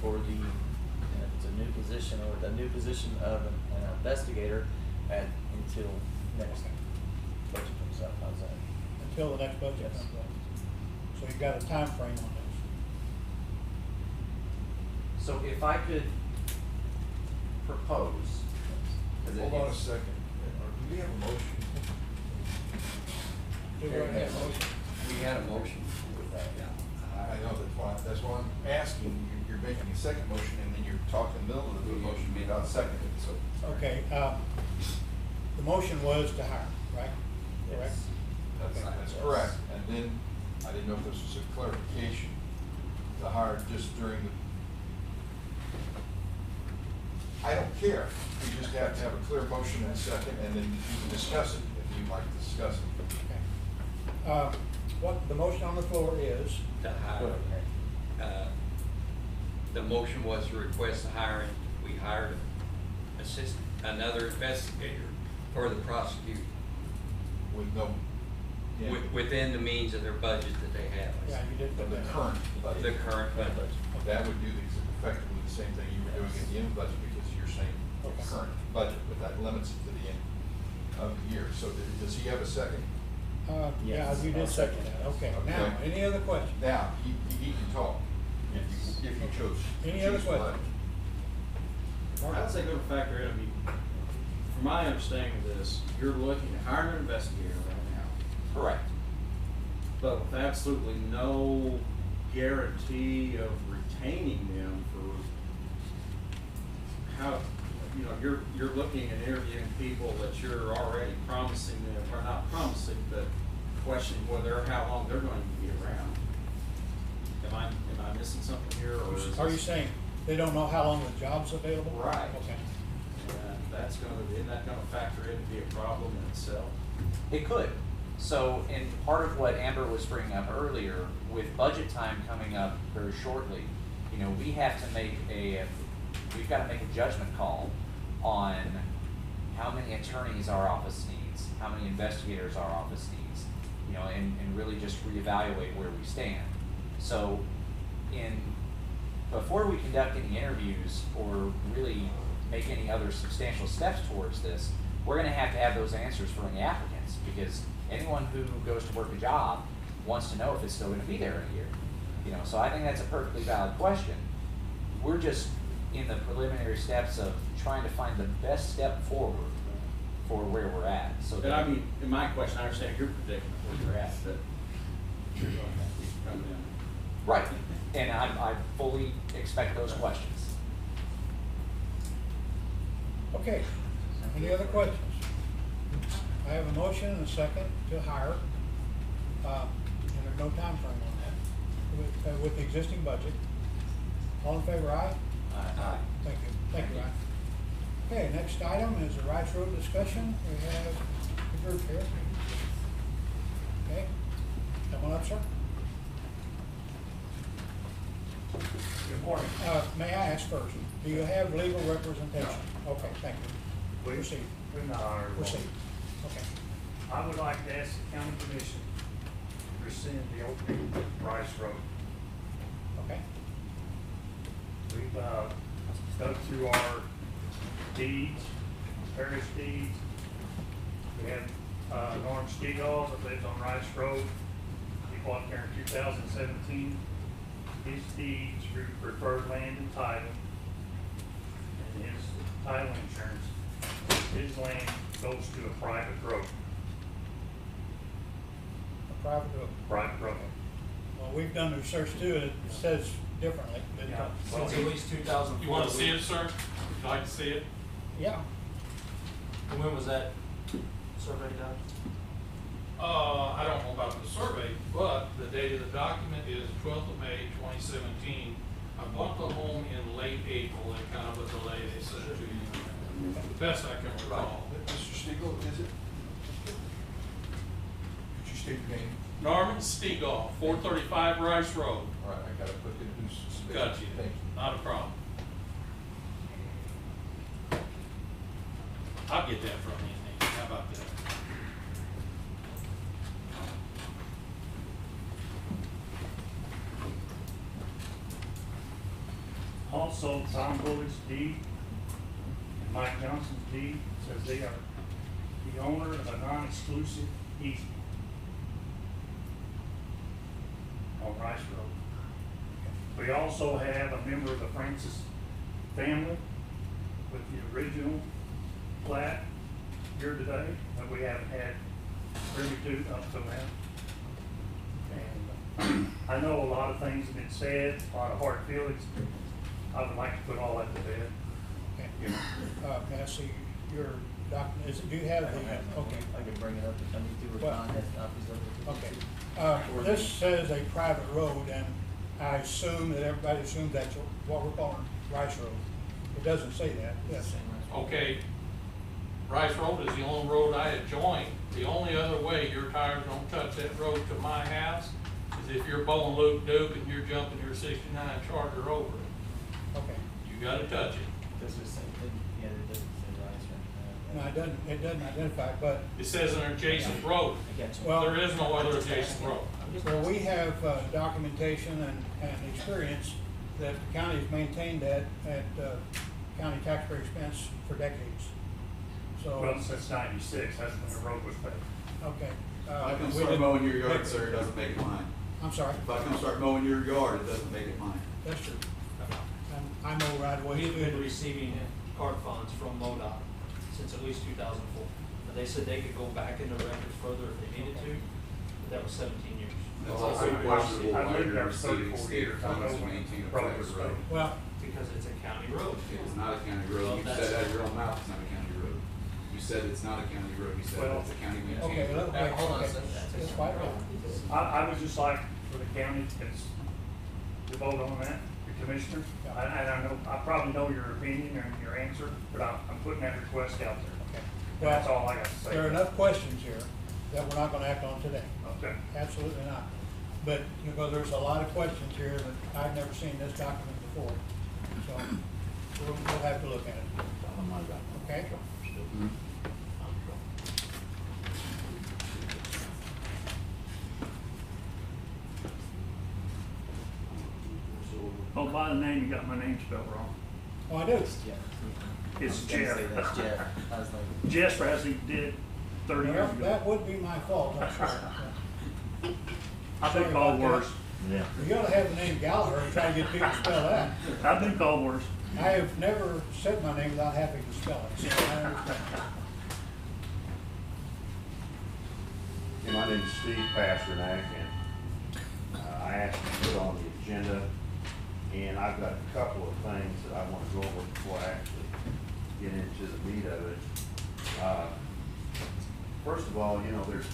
for the, and if it's a new position or the new position of an investigator until next budget comes up, how's that? Until the next budget Yes. comes up. So you've got a time frame on this. So if I could propose. 'cause it Hold on a is- second. Do we have a motion? Do we already have a motion? We had a motion with that, yeah. I know, that's why I'm asking, you're making a second motion and then you're talking in the middle of the motion being not seconded, so. Okay, the motion was to hire, right? Correct? That's correct, and then, I didn't know if this was a clarification, to hire just during the, I don't care, we just have to have a clear motion in a second, and then you can discuss it if you'd like to discuss it. Okay. What the motion on the floor is, To hire, the motion was to request the hiring, we hired another investigator for the prosecutor. With no, yeah, Within the means of their budget that they have. yeah, you did put the that. current budget. The current budget. That would do effectively the same thing you were doing at the end budget, because you're saying the current budget, but that limits it to the end of the year. So does he have a second? Yeah, Yes, you did I'll second second that, okay. Okay. Now, any other questions? Now, he can talk if you chose. Any other choose to let questions? him. I'd say go to factor in, I mean, from my understanding of this, you're looking at hiring an investigator right now, Correct. but with absolutely no guarantee of retaining them for how, you know, you're looking and interviewing people that you're already promising them, or not promising, but questioning whether, how long they're going to be around. Am I missing something here, or is Are you this- saying they don't know how long the job's available? Right. Okay. isn't that gonna factor in to be a problem in itself? It could. So, and part of what Amber was bringing up earlier, with budget time coming up very shortly, you know, we've got to make a judgment call on how many attorneys our office needs, how many investigators our office needs, you know, and really just reevaluate where we stand. So, before we conduct any interviews or really make any other substantial steps towards this, we're gonna have to have those answers for any applicants, because anyone who goes to work a job wants to know if it's still gonna be there in a year. You know, so I think that's a perfectly valid question. We're just in the preliminary steps of trying to find the best step forward for where we're at, so And that. I mean, in my question, I understand your predicament where you're at, but you're gonna have to keep coming in. Right, and I fully expect those questions. Okay, any other questions? I have a motion and a second to hire, and there's no time frame on that, with the existing budget. All in favor, aye? Aye. Thank you, Ryan. Okay, next item is the Rice Road discussion. We have the group here. Okay, come on up, sir. Good morning. May I ask first, do you have legal representation? Okay, thank you. We- Proceed. We're not honored. Proceed. Okay. I would like to ask the county commission to rescind the opening of Rice Road. Okay. We've, dug through our deeds, parish deeds. We have, Norm Stegall that lives on Rice Road. He bought there in 2017. His deeds referred land and title, and his title insurance. His land goes to a private road. A private road. Private road. Well, we've done the research too, and it says differently. but, Yeah. well, It's at least 2004. You wanna see it, sir? Would you like to see it? Yeah, And when was that survey done? I don't know about the survey, but the date of the document is 12th of May, 2017. I bought the home in late April, and kind of a delay, they said it to you, the best I can recall. Mr. Stiegel, is it? Could you state your name? Norman Stegall, 435 Rice Road. All right, I gotta put in who's. Got you. Thank you. Not a problem. I'll get that from you, Nate. How about that? Also, Tom Bullock's deed and Mike Johnson's deed says they are the owner of a non-exclusive easement on Rice Road. We also have a member of the Francis family with the original plat here today that we haven't had privy to up till now. And I know a lot of things have been said, a lot of hard feelings. I would like to put all that to bed. okay. May I see your document, do you have the, okay. I can bring it up if I need to, or Well, Don has copies of it. Okay, this says a private road, and I assume that everybody assumes that's what we're calling Rice Road. It doesn't say that, yes. Okay, Rice Road is the only road I have joined. The only other way your tires don't touch that road to my house is if you're bowling Luke Duke and you're jumping your 69 Charger over it. Okay, You gotta touch it. Does it say, yeah, it doesn't say Rice right now. no, it doesn't identify, but, It says an adjacent road. I got you. Well- There is no other adjacent road. well, we have documentation and experience that the county has maintained that at county taxpayer expense for decades. So, Well, since '96, that's when the road was paved. okay. If I come we start didn't- mowing your yard, sir, it doesn't make it mine. I'm sorry, If I come start mowing your yard, it doesn't make it mine. that's true. I mow right away. We've been receiving CART funds from MoDOT since at least 2004. But they said they could go back in the records further if they needed to, but that was 17 years. That's also questionable I why lived you're there for receiving 34 state years. I know funds to when maintain a the road private was road. paved. Well, Because it's a county road. It is not a county road. Well, You that's- said out of your own mouth, it's not a county road. You said it's not a county road. You said Well, it's a county okay, maintained road. okay, Hold on a okay. second. It's quite right. I would just like for the county to vote on that, the commissioner. Yeah. And I know, I probably know your opinion and your answer, but I'm putting that request out there. Okay. And that's all I got to say. There are enough questions here that we're not gonna act on today. Okay. Absolutely not. But, you know, there's a lot of questions here that I've never seen this document before. So, we'll have to look at it. Okay? Oh, by the name, you got my name spelled wrong. Oh, I do. It's Jeff. That's Jeff. I was like, Jeff as he did 30 years Well, ago. that would be my fault, I'm sure. I've Sorry been called about that. worse. You gotta have the name Gallagher and try to get people to spell that. I've been called worse. I have never said my name without having to spell it, so I understand. Hey, my name is Steve Pasternak, and I asked to put on the agenda, and I've got a couple of things that I want to go over before I actually get into the meat of it. First of all, you know, there's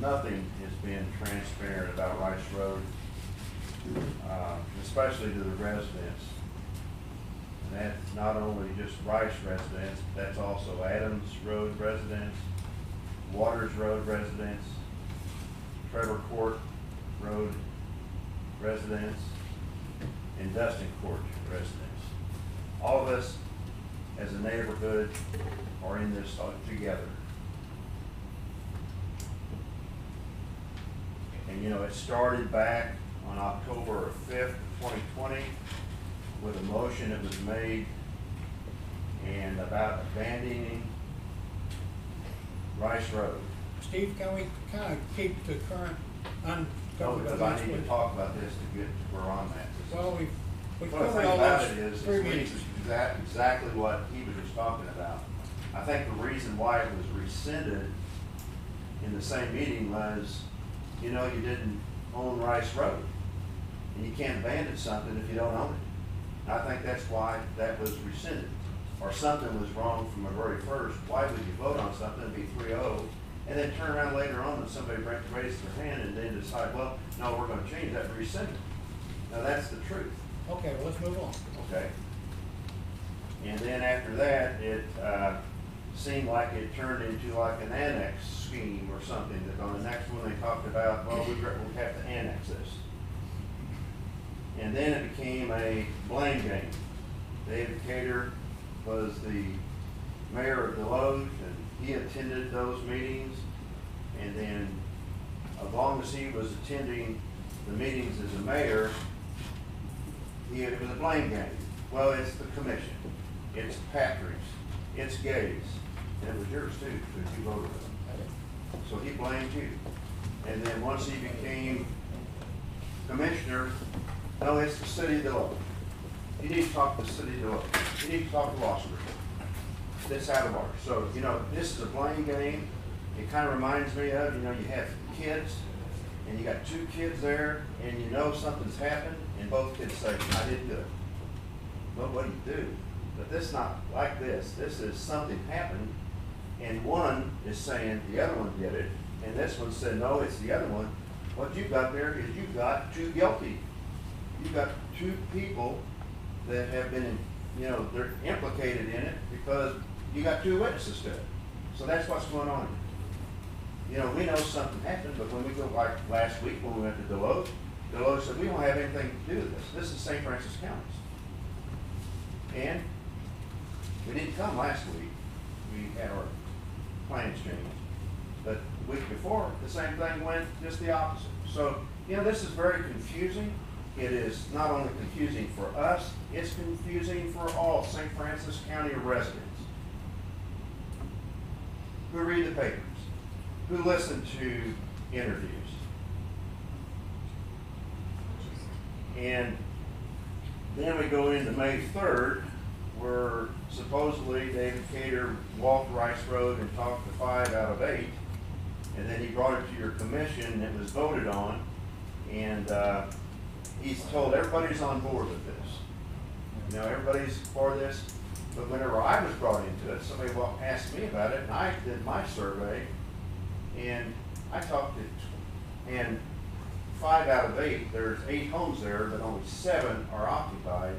nothing has been transparent about Rice Road, especially to the residents. And that's not only just Rice residents, that's also Adams Road residents, Waters Road residents, Trevor Court Road residents, and Dustin Court residents. All of us as a neighborhood are in this together. And you know, it started back on October 5th, 2020, with a motion that was made and about abandoning Rice Road. Steve, can we kind of keep the current No, uncovered? because I need to talk about this to get to where I'm at. Well, we Well, the covered thing all about it those is, three we meetings. exactly what he was just talking about. I think the reason why it was rescinded in the same meeting was, you know, you didn't own Rice Road. And you can't abandon something if you don't own it. And I think that's why that was rescinded. Or something was wrong from the very first. Why would you vote on something and be 3-0, and then turn around later on and somebody raises their hand and then decide, well, no, we're gonna change that and rescind it. Now, that's the truth. Okay, well, let's move on. Okay. And then after that, it seemed like it turned into like an annex scheme or something, that on the next one they talked about, well, we have to annex this. And then it became a blame game. David Cater was the mayor of Deloge, and he attended those meetings. And then, as long as he was attending the meetings as a mayor, it was a blame game. Well, it's the commission, it's Patrick's, it's Gabe's, and it was yours too, because you voted for them. So he blamed you. And then once he became commissioner, no, it's the city of Deloge. You need to talk to the city of Deloge. You need to talk to Lossburg. That's out of ours. So, you know, this is a blame game. It kind of reminds me of, you know, you have kids, and you got two kids there, and you know something's happened, and both kids say, I didn't do it. Well, what do you do? But this is not like this. This is something happened, and one is saying the other one did it, and this one said, no, it's the other one. What you've got there is you've got two guilty. You've got two people that have been, you know, they're implicated in it because you got two witnesses to it. So that's what's going on. You know, we know something happened, but when we go, like last week when we went to Deloge, Deloge said, we don't have anything to do with this. This is St. Francis County. And we didn't come last week. We had our plans changed. But the week before, the same thing went just the opposite. So, you know, this is very confusing. it is not only confusing for us, it's confusing for all St. Francis County residents who read the papers, who listen to interviews. And then we go into May 3rd, where supposedly David Cater walked Rice Road and talked to 5 out of 8, and then he brought it to your commission and it was voted on, and he's told everybody's on board with this. You know, everybody's for this, but whenever I was brought into it, somebody asked me about it, and I did my survey, and I talked to, and 5 out of 8, there's 8 homes there, but only 7 are occupied,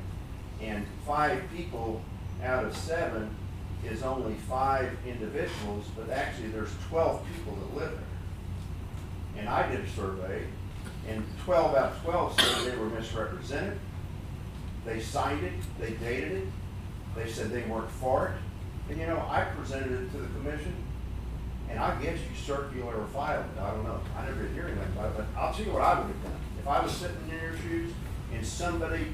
and 5 people out of 7 is only 5 individuals, but actually there's 12 people that live there. And I did a survey, and 12 out of 12 said they were misrepresented. They signed it, they dated it, they said they weren't for it. And you know, I presented it to the commission, and I guess you circular or filed it, I don't know. I never did hear anything about it, but I'll tell you what I would have done. If I was sitting in your shoes and somebody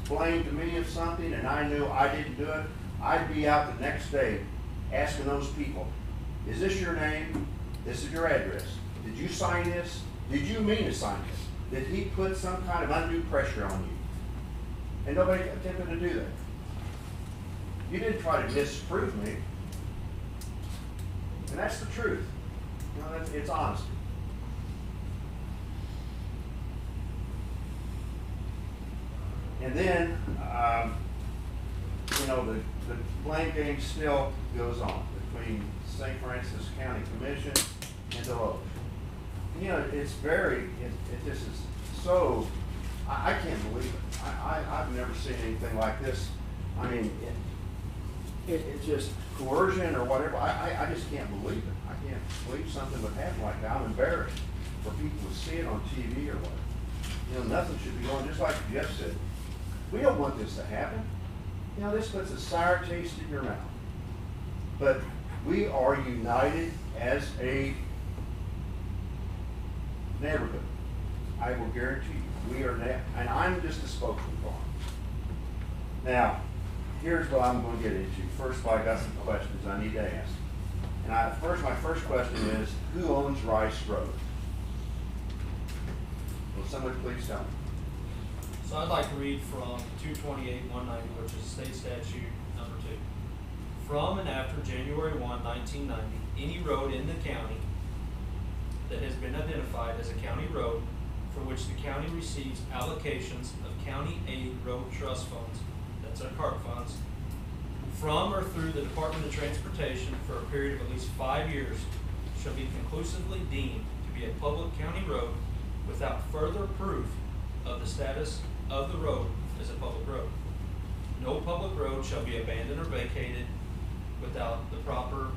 blamed me of something and I knew I didn't do it, I'd be out the next day asking those people, is this your name? This is your address. Did you sign this? Did you mean to sign this? Did he put some kind of undue pressure on you? And nobody attempted to do that. You didn't try to disprove me. And that's the truth. You know, it's honesty. And then, you know, the blame game still goes on between St. Francis County Commission and Deloach. And, you know, it's very, it just is so, I can't believe it. I've never seen anything like this. I mean, it's just coercion or whatever. I just can't believe it. I can't believe something would happen like that. I'm embarrassed for people to see it on TV or whatever. You know, nothing should be going, just like Jeff said. We don't want this to happen. You know, this puts a sour taste in your mouth. But we are united as a neighborhood. I will guarantee you, we are, and I'm just a spokesman for them. Now, here's what I'm going to get into. First of all, I got some questions I need to ask. And my first question is, who owns Rice Road? Will somebody please tell me? So I'd like to read from 228-190, which is state statute number 2. From and after January 1, 1990, any road in the county that has been identified as a county road for which the county receives allocations of county aid road trust funds, that's our CART funds, from or through the Department of Transportation for a period of at least 5 years shall be conclusively deemed to be a public county road without further proof of the status of the road as a public road. No public road shall be abandoned or vacated without the proper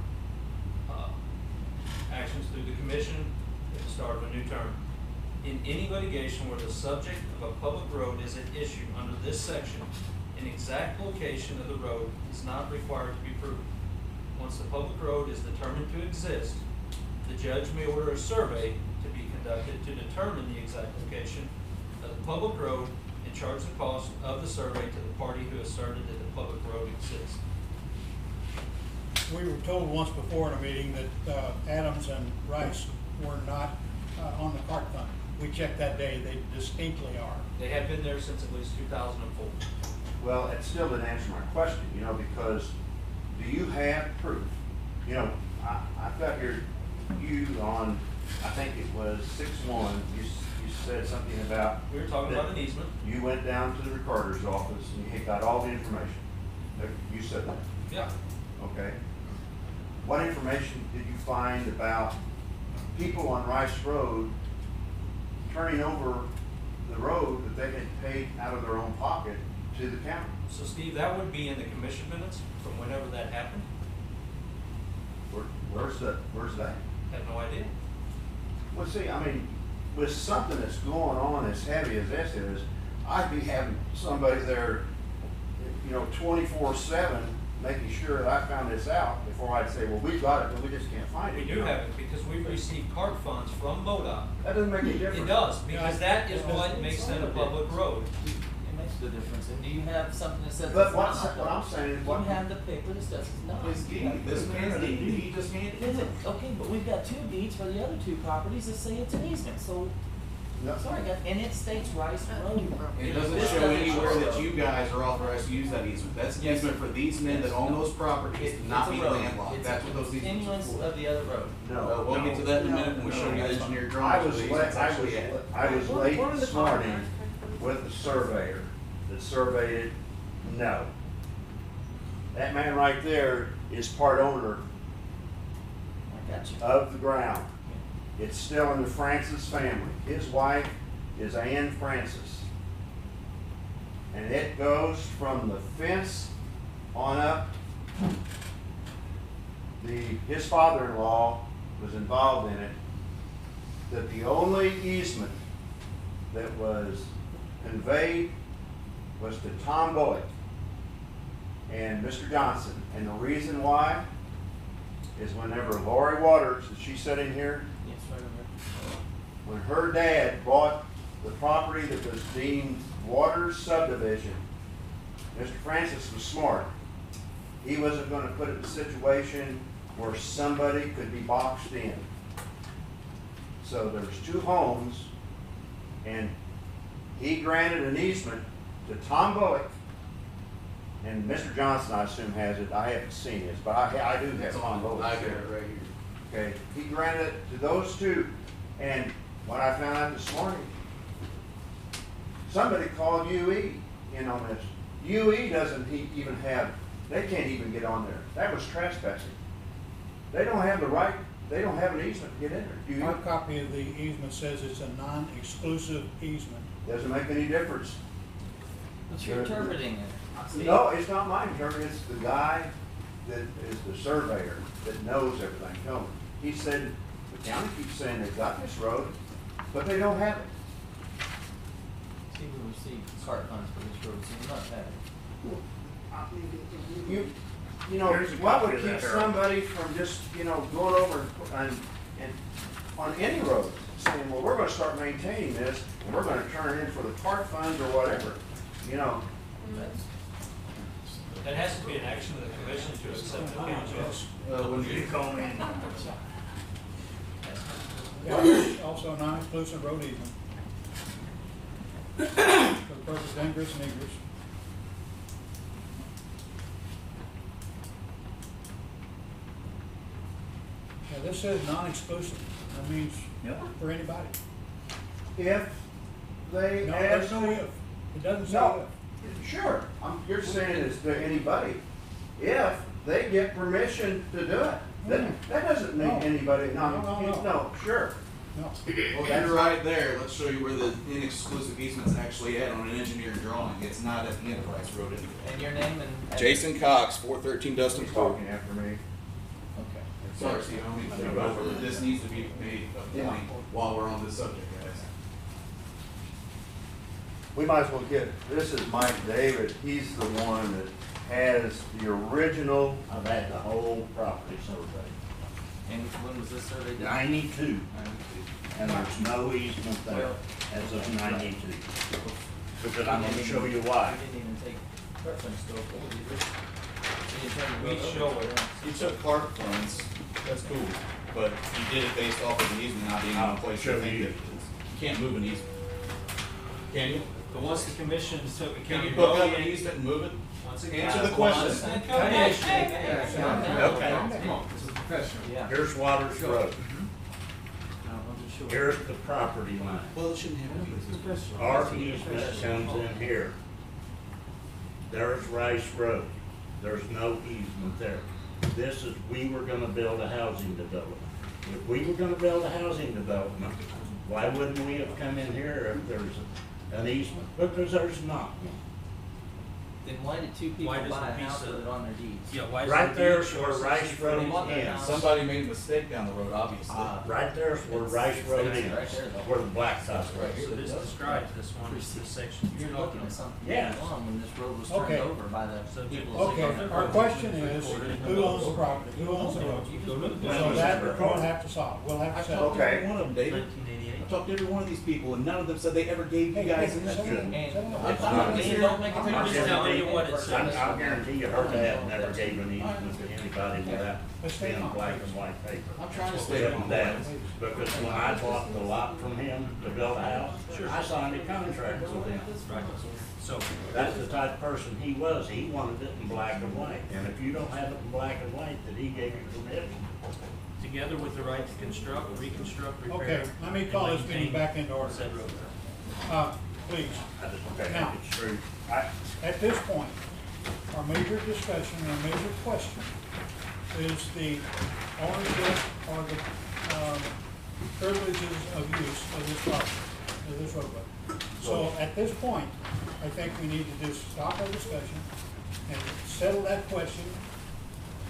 actions through the commission at the start of a new term. In any litigation where the subject of a public road is at issue under this section, an exact location of the road is not required to be proven. Once the public road is determined to exist, the judge may order a survey to be conducted to determine the exact location of the public road and charge the cost of the survey to the party who asserted that the public road exists. We were told once before in a meeting that Adams and Rice were not on the CART fund. We checked that day, they distinctly are. They have been there since at least 2004. Well, it still didn't answer my question, you know, because do you have proof? You know, I've got here, you on, I think it was 6-1, you said something about. We were talking about an easement. You went down to the recorder's office and you got all the information. You said that? Yeah. Okay. What information did you find about people on Rice Road turning over the road that they had paid out of their own pocket to the county? So Steve, that would be in the commission minutes from whenever that happened? Where's that? I have no idea. Well, see, I mean, with something that's going on as heavy as this is, I'd be having somebody there, you know, 24/7 making sure that I found this out before I'd say, well, we've got it, but we just can't find We it. do have it because we've received CART funds from MoDOT. That doesn't make any difference. It does, because that is what makes that a public road. It makes the difference. And do you have something that says But it's what not? I'm saying is You what. have the paper that says it's not. His deed, this man's deed, he just handed Is it. it? Okay, but we've got 2 deeds for the other 2 properties that say it's an easement, so, No. sorry guys, and it states Rice Road. It doesn't This show anywhere show- that you guys are authorized to use that easement. That's an Yes. easement for these men that own those properties, It's to not a be road. landlocked. It's That's a what those easements are continuance for. of the other road. No. We'll get to that in a minute when we show you the engineered drawings. where the easement's actually at. I was late this morning with the surveyor that surveyed it. No. That man right there is part owner I got you. of the ground. It's still in the Francis family. His wife is Ann Francis. And it goes from the fence on up. His father-in-law was involved in it. That the only easement that was conveyed was to Tom Bullock and Mr. Johnson. And the reason why is whenever Lori Waters, is she sitting here? Yes, right over there. When her dad bought the property that was deemed Waters subdivision, Mr. Francis was smart. He wasn't going to put it in a situation where somebody could be boxed in. So there's 2 homes, and he granted an easement to Tom Bullock, and Mr. Johnson, I assume, has it. I haven't seen it, but I do have It's Tom on, Bullock. I got it right here. Okay, he granted it to those 2, and what I found out this morning, somebody called UE in on this. UE doesn't even have, they can't even get on there. That was trespassing. They don't have the right, they don't have an easement to get in there. Our UE copy of the easement says it's a non-exclusive easement. doesn't make any difference. But you're interpreting it. See? No, it's not mine, Terry. It's the guy that is the surveyor that knows everything. No, he said, the county keeps saying they've got this road, but they don't have it. See, we received CART funds for this road, so we must have it. You know, Here's a what copy would of keep that, Harold. somebody from just, going over and on any road, saying, well, we're gonna start maintaining this, and we're gonna turn it in for the park funds or whatever, That's- That has to be an action of the commission to accept the county. When You call me. Yeah, also a non-exclusive road easement. For the purpose of ingress and egress. Yeah, this says non-exclusive. That means for anybody. if they No, ask. there's no if. It doesn't say No, if. sure, you're saying it's to anybody, if they get permission to do it. That doesn't mean No. anybody, No. no, sure. No. Well, you're right there. Let's show you where the inexclusive easement's actually at on an engineered drawing. It's not at the Enterprise Road. And your name and? Jason Cox, 413 Dustin He's Court. talking after me. Okay. Sorry, Steve, I don't mean to take over, but this needs to be made a point while we're on this subject, guys. We might as well this is Mike David, he's the one that has the original. I've had the whole property surveyed. And when was this survey done? 92, and there's no easement there Well- as of 92. Because I'm gonna show you why. We didn't even take reference to it, did we? We didn't turn the We road over. show it. You took CART funds, that's cool, but you did it based off of an easement not being in a I'll place show you think you. that it is. You can't move an easement. Can you? But once the commission took the Can county you road. pick up an easement and move it? Once again. Answer the question. Okay. Come on. Yeah. Here's Waters Road. No, I'm just sure. Here's the property line. Well, it shouldn't have an easement. Our easement comes in here. There's Rice Road. There's no easement there. This is, we were gonna build a housing development. If we were gonna build a housing development, why wouldn't we have come in here if there's an easement? Because there's not one. And why did two people Why does buy a the piece house with of- it on their deeds? Yeah, why is Right the there deed show where us Rice 60 Road feet? ends. Somebody made a mistake down the road, obviously. Right there is where Rice Road Right ends, there, though. where the blacktop Right is. here. So this describes this one, this section You're you're looking talking at about. something Yes. years on when this road was Okay. turned over by the people. that Okay, lived on that our road. question is, who owns the property, who owns the road? You go to the- So that we'll have to solve, we'll have to I've settle. talked to Okay. every one of them, David. 1988. I've talked to every one of these people, and none of them said they ever gave you guys an settle estimate. it, And settle it. I'm not gonna say don't make it I'm just telling you what it says. I'll guarantee you her dad never gave an easement to anybody without Let's stay being on. black and white paper. I'm trying to stay up on That, that. because when I bought the lot from him to build a house, I signed a contract with him. Right. So, That's the type of person he was, he wanted it in black and white, and if you don't have it in black and white, then he gave you permission. together with the right to construct, reconstruct, repair. Okay, let me call this meeting back into order. Said road. Please, I just, okay, Now. it's true. at this point, our major discussion and major question is the ownership or the privileges of use of this property, of this roadway. So at this point, I think we need to just stop our discussion and settle that question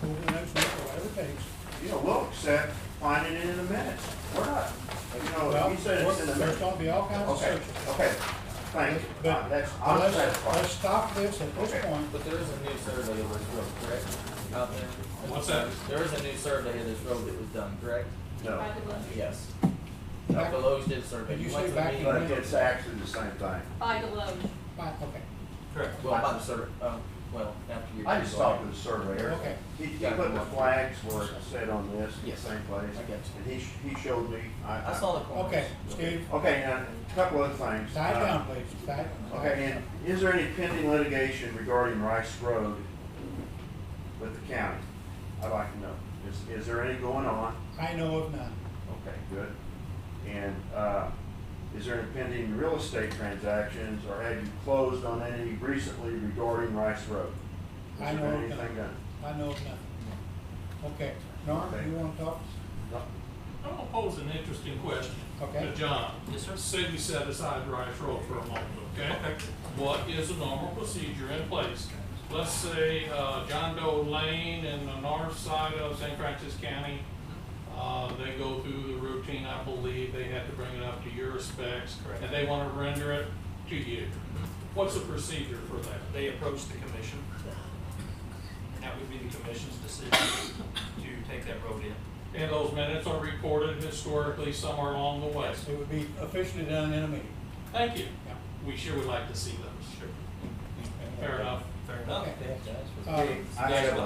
over the next week or whatever it takes. You know, we'll accept finding it in the minutes, we're not, you know, Well, if you said it's in the there's minutes. gonna be all kinds of Okay, searches. okay, thank you, But that's, but I'm let's satisfied. stop this at this point. But there is a new survey of this road, correct? Out there? What's that? There is a new survey of this road that was done, correct? No, Yes. Back- Dr. Lowe's did survey. Did you went say to the back meeting. but it's actually the same thing. By Deloge. Fine, okay, Correct. Well, by the survey, well, after you. I just talked to the surveyor. Okay. He put the flags where it said on this, in the Yes. same place. I got you. And he showed me. I saw the corners. okay, Steve, Okay, now, a couple other things. tie it down, please, tie it down. Okay, and is there any pending litigation regarding Rice Road with the county? I'd like to know. Is there any going on? I know of none. Okay, good. And, is there any pending real estate transactions, or have you closed on any recently regarding Rice Road? I Has know there of been anything none. done? I know of nothing. Okay, Norm, Okay. you wanna talk? No? I'm gonna pose an interesting question Okay. to John. Yes, sir. Say we set aside Rice Road for a moment, okay? What is a normal procedure in place? Let's say, John Doe Lane in the north side of St. Francis County, they go through the routine, I believe, they have to bring it up to your specs, Correct. and they wanna render it to you. What's the procedure for that? They approach the commission. And that would be the commission's decision to take that road in. And those minutes are recorded historically somewhere along the way. It would be officially done in a meeting. Thank you. Yeah. We sure would like to see those. Sure. Fair enough. Fair enough. Okay. I have a-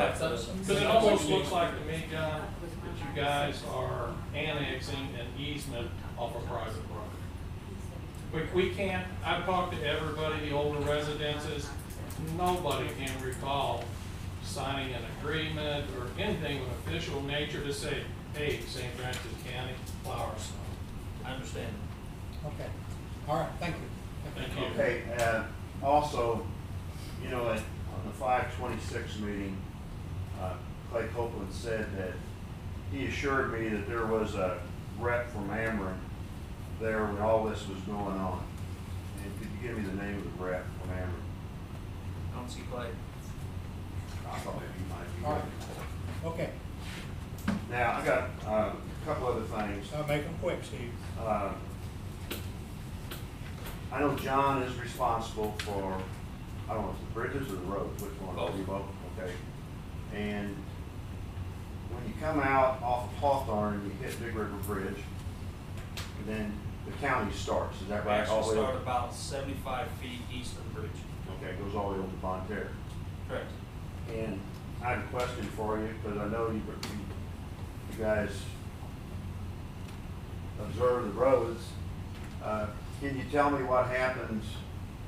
Because it almost looks like to me, John, that you guys are annexing an easement off a private road. We can't, I've talked to everybody, the older residences, nobody can recall signing an agreement or anything of official nature to say, hey, St. Francis County, plow our snow. I understand. Okay, all right, thank you. Thank you. Okay, also, you know, on the 5/26 meeting, Clay Copeland said that he assured me that there was a rep from Ameren there when all this was going on. And could you give me the name of the rep from Ameren? I don't see Clay. I thought maybe you might be. All right, okay, Now, I got a couple other things. so make them quick, Steve. I know John is responsible for, I don't know, the bridges or the roads, which one? Both. Both, okay. And when you come out off of Hawthorne, you hit Big River Bridge, and then the county starts, is that We right? All actually the way start up? about 75 feet east of the bridge. Okay, it goes all the way over to Bon Terre. Correct. And I have a question for you, because I know you guys observe the roads. Can you tell me what happens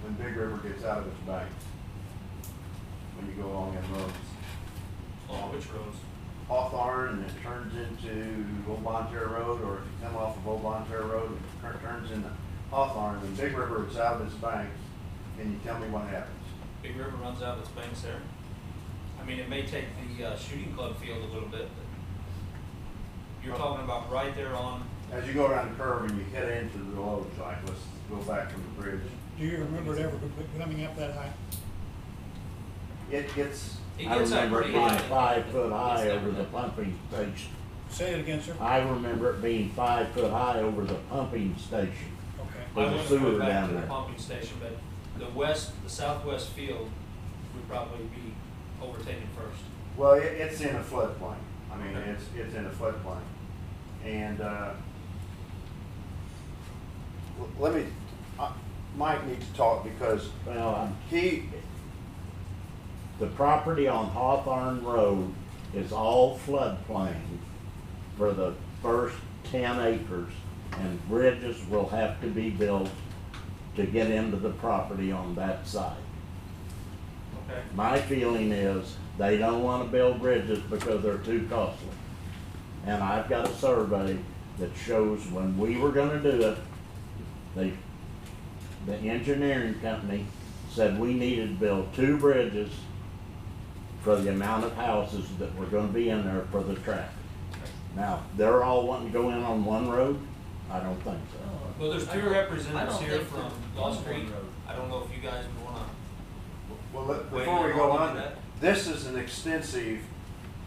when Big River gets out of its bank? When you go along them roads? On which roads? Hawthorne, and it turns into Old Bon Terre Road, or if you come off of Old Bon Terre Road, and it turns into Hawthorne, and Big River is out of its bank, can you tell me what happens? Big River runs out of its banks there. I mean, it may take the shooting club field a little bit, but you're talking about right there on, As you go around the curve and you hit into the road, like, let's go back from the bridge. Do you remember it ever coming up that high? it gets, It I gets up remember it pretty being high. 5 foot high It's over never the that. pumping station. Say it again, sir. I remember it being 5 foot high over the pumping station. Okay. I There's a wouldn't sewer put back down to the there. pumping station, but the southwest field would probably be overtaken first. Well, it's in a floodplain. I mean, Okay. it's in a floodplain. And, let me, Mike needs to talk because, the property on Hawthorne Road is all floodplain for the first 10 acres, and bridges will have to be built to get into the property on that side. Okay. My feeling is they don't want to build bridges because they're too costly. And I've got a survey that shows when we were gonna do it, the engineering company said we needed to build 2 bridges for the amount of houses that were gonna be in there for the traffic. Now, they're all wanting to go in on one road? I don't think so. Well, there's I two don't- representatives I don't here think from they're Law on Street. one road. I don't know if you guys would wanna. Well, Wait, before we you go wanna on, do that? this is an extensive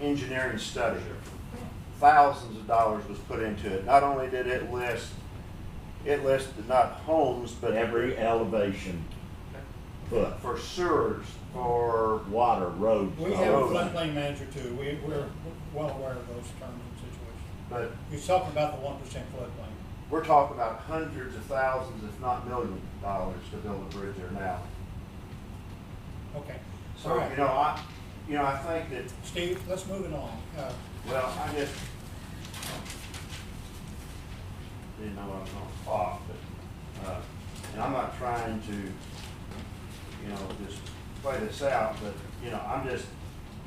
engineering study. Thousands of dollars was put into it. Not only did it listed not homes, but every elevation foot for sewers, for water, roads. We have a roads. floodplain manager too. We're well aware of those terms and situations. But He's talking about the 1% floodplain. we're talking about hundreds of thousands, if not millions of dollars to build a bridge there now. Okay. So, All right. I think that, Steve, let's move it on. well, I just didn't know I was gonna talk, but, and I'm not trying to, just play this out, but,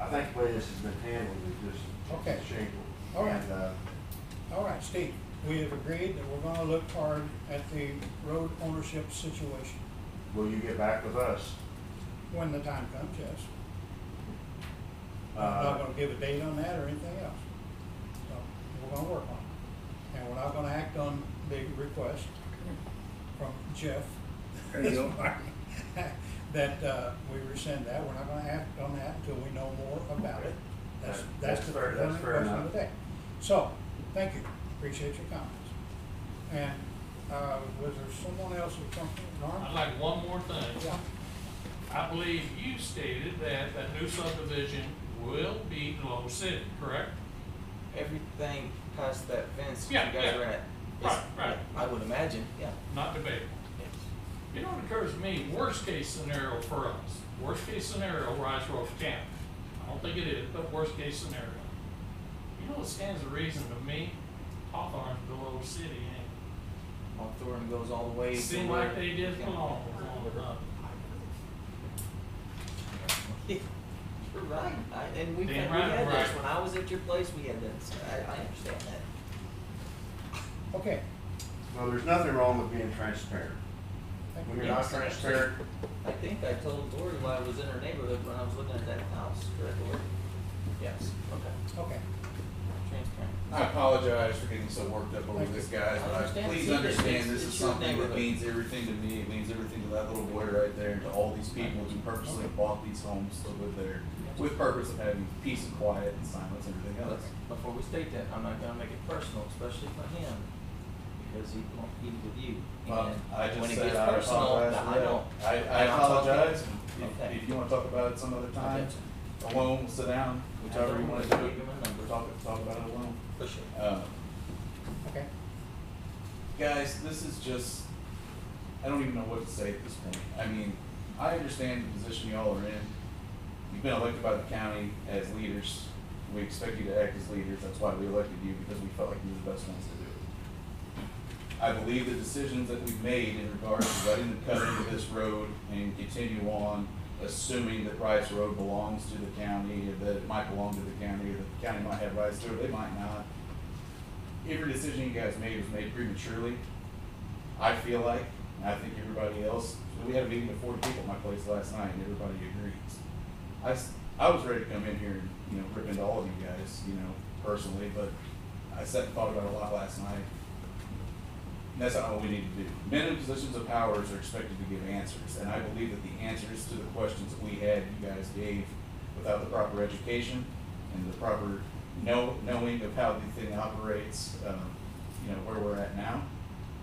I think the way this has been handled is just Okay. shameful. All right. And, All right, Steve, we have agreed that we're gonna look hard at the road ownership situation. will you get back with us? When the time comes, yes. I'm not Uh, gonna give a date on that or anything else. So, we're gonna work on it. And we're not gonna act on the request from Jeff. There you go. That, we rescind that. We're not gonna act on that until we know more about it. That's That's the fair- that's burning fair question enough. of the day. So, thank you. Appreciate your comments. And, was there someone else or something? Norm? I'd like one more thing. Yeah. I believe you stated that that new subdivision will be low city, correct? Everything past that fence Yeah, you guys yeah. are at. Right, right. I would imagine, yeah. Not debatable. Yes. You know what occurs to me, worst case scenario for us, worst case scenario, Rice Grove County. I don't think it is, but worst case scenario. You know what stands to reason to me? Hawthorne's below city, ain't Hawthorne goes all the way it? to Seem where- like they did belong. You're right, and we Damn had right, this, right. when I was at your place, we had that, so I understand that. Okay. well, there's nothing wrong with being transparent. Thank When you. you're not Yes, transparent, I think I told Lori while I was in her neighborhood when I was looking at that house, correct, Lori? Yes, okay, Okay. transparent. I apologize for getting so worked up over Thank this, you. guys, I but understand. please See, understand it's this is your something that neighborhood. means everything to me. It means everything to that little boy right there, and to all these people who purposely bought these homes to live there with purpose of having peace and quiet and silence and everything else. But before we state that, I'm not gonna make it personal, especially for him, because he won't be with you. Well, And I just when it said gets I personal, apologize I for that. don't. I And I'll talk to apologize. him. Okay. If you wanna talk about it some other time, Okay. alone, we'll sit down, whichever you wanna do Give it. him a number. Talk about it alone. For sure. Okay. Guys, this is just, I don't even know what to say at this point. I mean, I understand the position y'all are in. You've been elected by the county as leaders. We expect you to act as leaders. That's why we elected you, because we felt like you were the best ones to do it. I believe the decisions that we've made in regards to letting them cut into this road and continue on, assuming that Rice Road belongs to the county, or that it might belong to the county, or that the county might have rights to it, they might not. Every decision you guys made was made prematurely. I feel like, and I think everybody else, we had a meeting of 40 people at my place last night, and everybody agrees. I was ready to come in here and, rip into all of you guys, personally, but I sat and thought about it a lot last night. That's not what we need to do. Men in positions of powers are expected to give answers, and I believe that the answers to the questions that we had, you guys gave without the proper education and the proper knowing of how the thing operates, where we're at now.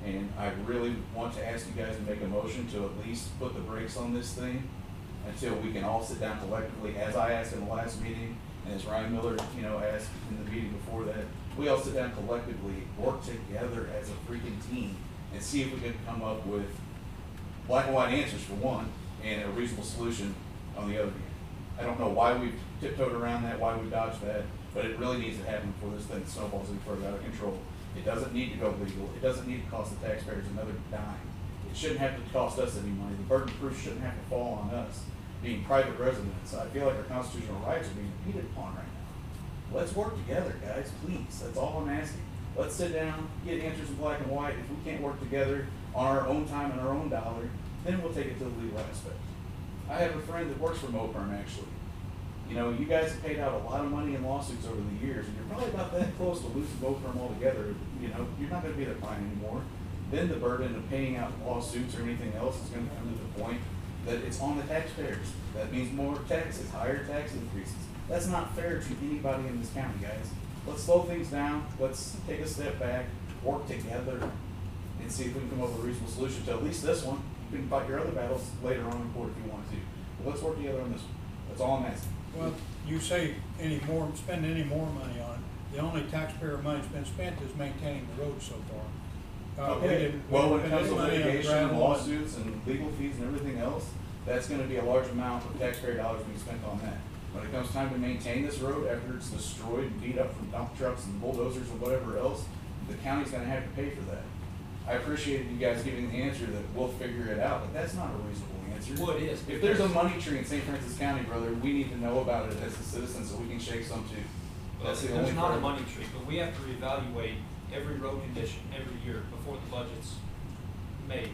And I really want to ask you guys to make a motion to at least put the brakes on this thing until we can all sit down collectively, as I asked in the last meeting, and as Ryan Miller, asked in the meeting before that. We all sit down collectively, work together as a freaking team, and see if we can come up with black and white answers for one, and a reasonable solution on the other hand. I don't know why we've tiptoed around that, why we dodged that, but it really needs to happen before this thing snowballs any further out of control. It doesn't need to go legal. It doesn't need to cost the taxpayers another dime. It shouldn't have to cost us any money. The burden of proof shouldn't have to fall on us. Being private residents, I feel like our constitutional rights are being impeded upon right now. Let's work together, guys, please. That's all I'm asking. Let's sit down, get answers in black and white. If we can't work together on our own time and our own dollar, then we'll take it to the legal aspect. I have a friend that works for MoPerm, actually. You guys have paid out a lot of money in lawsuits over the years, and you're probably about that close to losing MoPerm altogether. You're not going to be that fine anymore. Then the burden of paying out lawsuits or anything else is going to come to the point that it's on the taxpayers. That means more taxes, higher tax increases. That's not fair to anybody in this county, guys. Let's slow things down. Let's take a step back, work together, and see if we can come up with a reasonable solution to at least this one. You can fight your other battles later on in court if you want to. But let's work together on this one. That's all I'm asking. Well, you say spend any more money on it. The only taxpayer money's been spent is maintaining the road so far. Okay, well, when it comes to money on litigation and gravel lawsuits and legal fees and everything else, that's gonna be a large amount of taxpayer dollars being spent on that. When it comes time to maintain this road after it's destroyed and beat up from dump trucks and bulldozers and whatever else, the county's gonna have to pay for that. I appreciated you guys giving the answer that we'll figure it out, but that's not a reasonable answer. Well, it is. If there's a money tree in St. Francis County, brother, we need to know about it as a citizen so we can shake some too. That's the only There's not a part. money tree, but we have to reevaluate every road condition every year before the budget's made.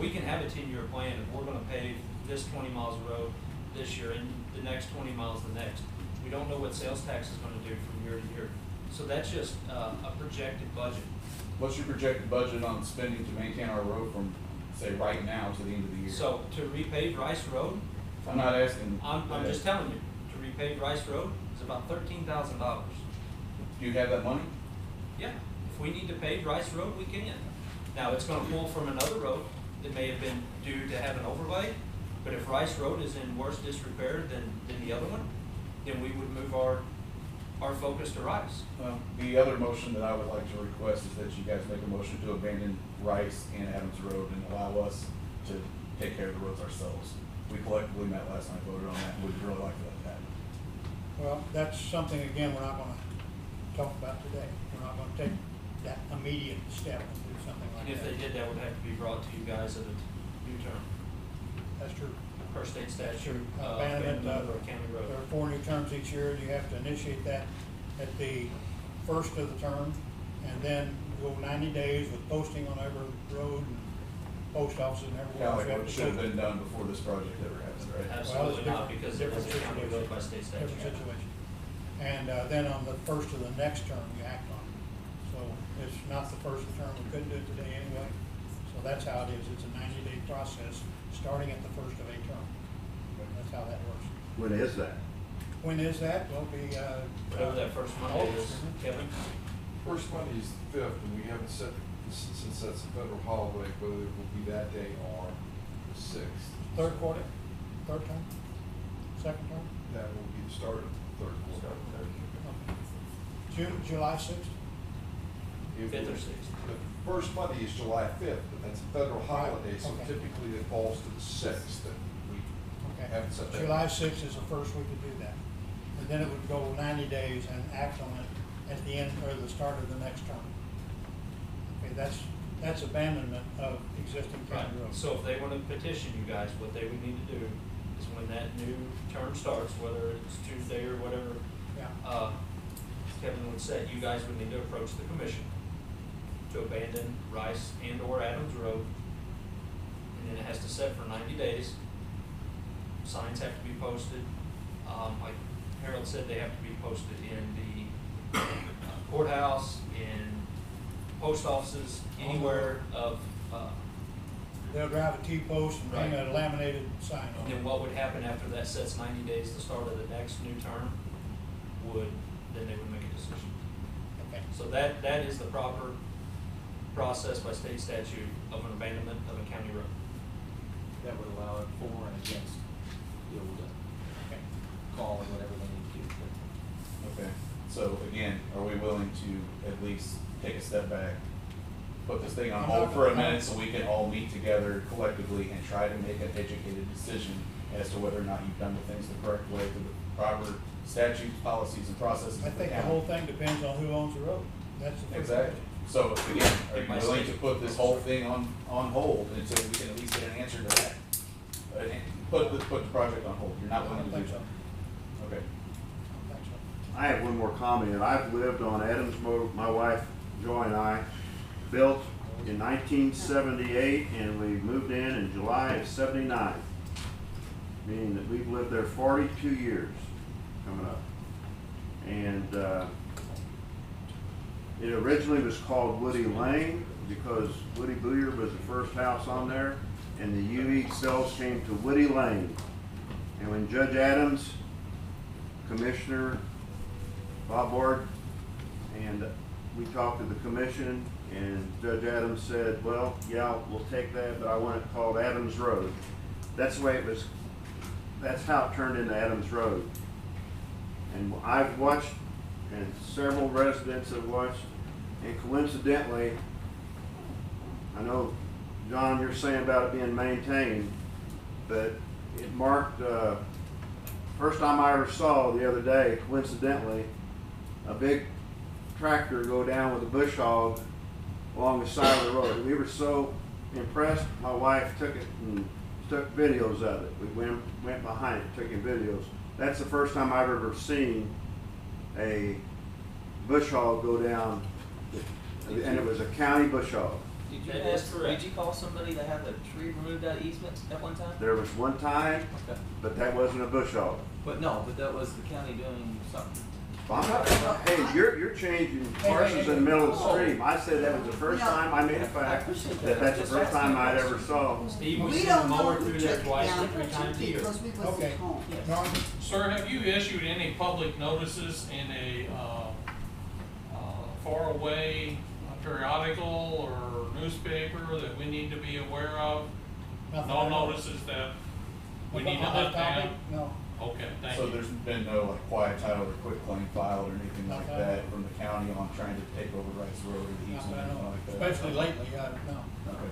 We can have a 10-year plan if we're gonna pave this 20 miles of road this year and the next 20 miles the next. We don't know what sales tax is gonna do from year to year. So that's just a projected budget. What's your projected budget on spending to maintain our road from, say, right now to the end of the year? So to repave Rice Road, I'm not asking. I'm just telling you, to repave Rice Road is about $13,000. Do you have that money? Yeah, if we need to pave Rice Road, we can. Now, it's gonna pull from another road that may have been due to have an overlay, but if Rice Road is in worse disrepair than the other one, then we would move our focus to Rice. Well, the other motion that I would like to request is that you guys make a motion to abandon Rice and Adams Road and allow us to take care of the roads ourselves. We collectively met last night, voted on that, and we'd really like that to happen. Well, that's something, again, we're not gonna talk about today. We're not gonna take that immediate step and do something like And if that. they did, that would have to be brought to you guys at a new term, That's true. per state statute, Abandonment abandonment of a county road. There are 4 new terms each year, and you have to initiate that at the first of the term, and then go 90 days with posting on every road and post offices and everywhere. Kind of else. like You what have to should have post been done before this project ever happened, right? Absolutely not, because it was a different county road by state situation. statute. Different situation. And then on the first of the next term, you act on it. So it's not the first of the term, we couldn't do it today anyway. So that's how it is. It's a 90-day process, starting at the first of a term. That's how that works. When is that? When is that? Will be, Whatever that first Monday is, Kevin. First Monday is the 5th, and we haven't set, since that's a federal holiday, whether it will be that day or the 6th. Third quarter, third term, second term? That will be the start of the third quarter. July 6th? Fifth or sixth. The first Monday is July 5th, but that's a federal holiday, so okay. typically it falls to the 6th, and we Okay. haven't set that. July 6th is the first we could do that. And then it would go 90 days and act on it at the end or the start of the next term. Okay, that's abandonment of existing Right, county roads. so if they want to petition you guys, what they would need to do is when that new term starts, whether it's Tuesday or whatever, Yeah. Kevin would say, you guys would need to approach the commission to abandon Rice and or Adams Road. And then it has to set for 90 days. Signs have to be posted. Like Harold said, they have to be posted in the courthouse, in post offices anywhere of, They'll drive a T-post and hang a laminated sign on and it. then what would happen after that sets 90 days, the start of the next new term, then they would make a decision. Okay. So that is the proper process by state statute of an abandonment of a county road. That would allow it for and against, be able to Okay. call or whatever they need to do. Okay, so again, are we willing to at least take a step back, put this thing on hold for a minute so we can all meet together collectively and try to make an educated decision as to whether or not you've done the things the correct way through the proper statutes, policies, and processes I of the think the county? whole thing depends on who owns the road. That's the first Exactly. question. So again, are you willing to put this whole thing on hold until we can at least get an answer to that? Put the project on hold, you're not I willing don't to do think that? so. Okay. I don't think so. I have one more comment. I've lived on Adams Road, my wife Joy and I built in 1978, and we moved in July of '79, meaning that we've lived there 42 years coming up. And it originally was called Woody Lane because Woody Booyer was the first house on there, and the UE cells came to Woody Lane. And when Judge Adams, Commissioner Bob Ward, and we talked to the commission, and Judge Adams said, well, yeah, we'll take that, but I want it called Adams Road. That's the way it was, that's how it turned into Adams Road. And I've watched, and several residents have watched, and coincidentally, I know, John, you're saying about it being maintained, but it marked, first time I ever saw the other day, coincidentally, a big tractor go down with a bush hog along the side of the road. We were so impressed, my wife took it and took videos of it. We went behind it, taking videos. That's the first time I've ever seen a bush hog go down, and it was a county bush hog. Did you call somebody to have a tree removed out of easement at one time? There was one time, Okay. but that wasn't a bush hog. But that was the county doing something. I'm not, hey, you're changing parcels in the middle of the stream. I said that was the first time, I made a fact, that that's the first time I'd ever saw. Steve, we We send a don't know mower who through there took twice down or 3 times a year. because we was Okay. at home. Norm? Sir, have you issued any public notices in a faraway periodical or newspaper that we need to be aware of? Nothing No at all. notices that we need to On that look at? topic? No. Okay, thank So you. there's been no like quiet title or quit claim filed or anything like Okay. that from the county on trying to take over Rice Road or the Not easement that I or anything know. like that? Especially lately, I don't know. Okay.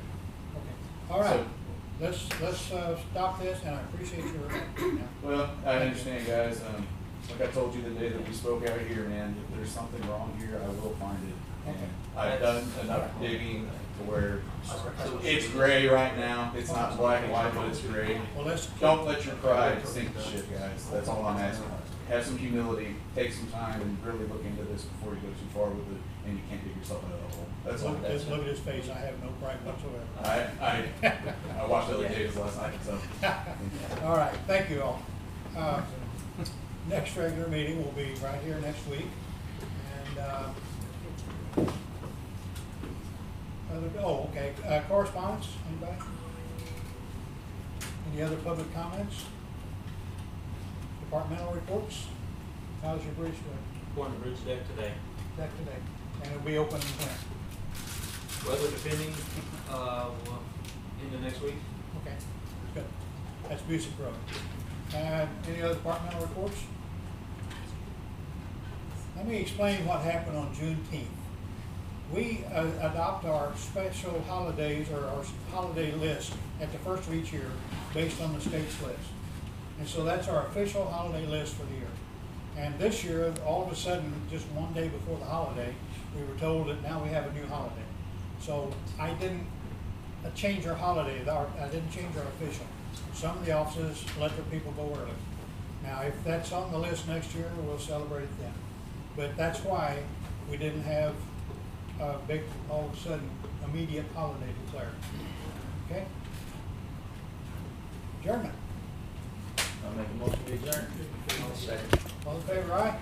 Okay. All right. Let's stop this, and I appreciate your, Well, I understand, guys. Like I told you the day that we spoke out here, man, if there's something wrong here, I will find it. And I've done enough digging to where it's gray right now. It's not black and white, but it's gray. well, let's. Don't let your pride sink the ship, guys. That's all I'm asking. Have some humility, take some time, and really look into this before you go too far with it, and you can't dig yourself out of the hole. That's all. Look at his face. I have no pride whatsoever. I watched the other days last night, so. All right, thank you all. Next regular meeting will be right here next week. And, okay, correspondence, anybody? Any other public comments? Departmental reports? How's your bridge doing? Pouring the bridge deck today. Deck today, and it'll be open when? Weather depending, into next week. Okay, good. That's Busick Road. And any other departmental reports? Let me explain what happened on Juneteenth. We adopt our special holidays or our holiday list at the first of each year based on the state's list. And so that's our official holiday list for the year. And this year, all of a sudden, just one day before the holiday, we were told that now we have a new holiday. So I didn't change our holiday, I didn't change our official. Some of the offices let their people go early. Now, if that's on the list next year, we'll celebrate it then. But that's why we didn't have a big, all of a sudden, immediate holiday declared. Okay? Adjournment. I'll make a motion to adjourn. All in favor, aye?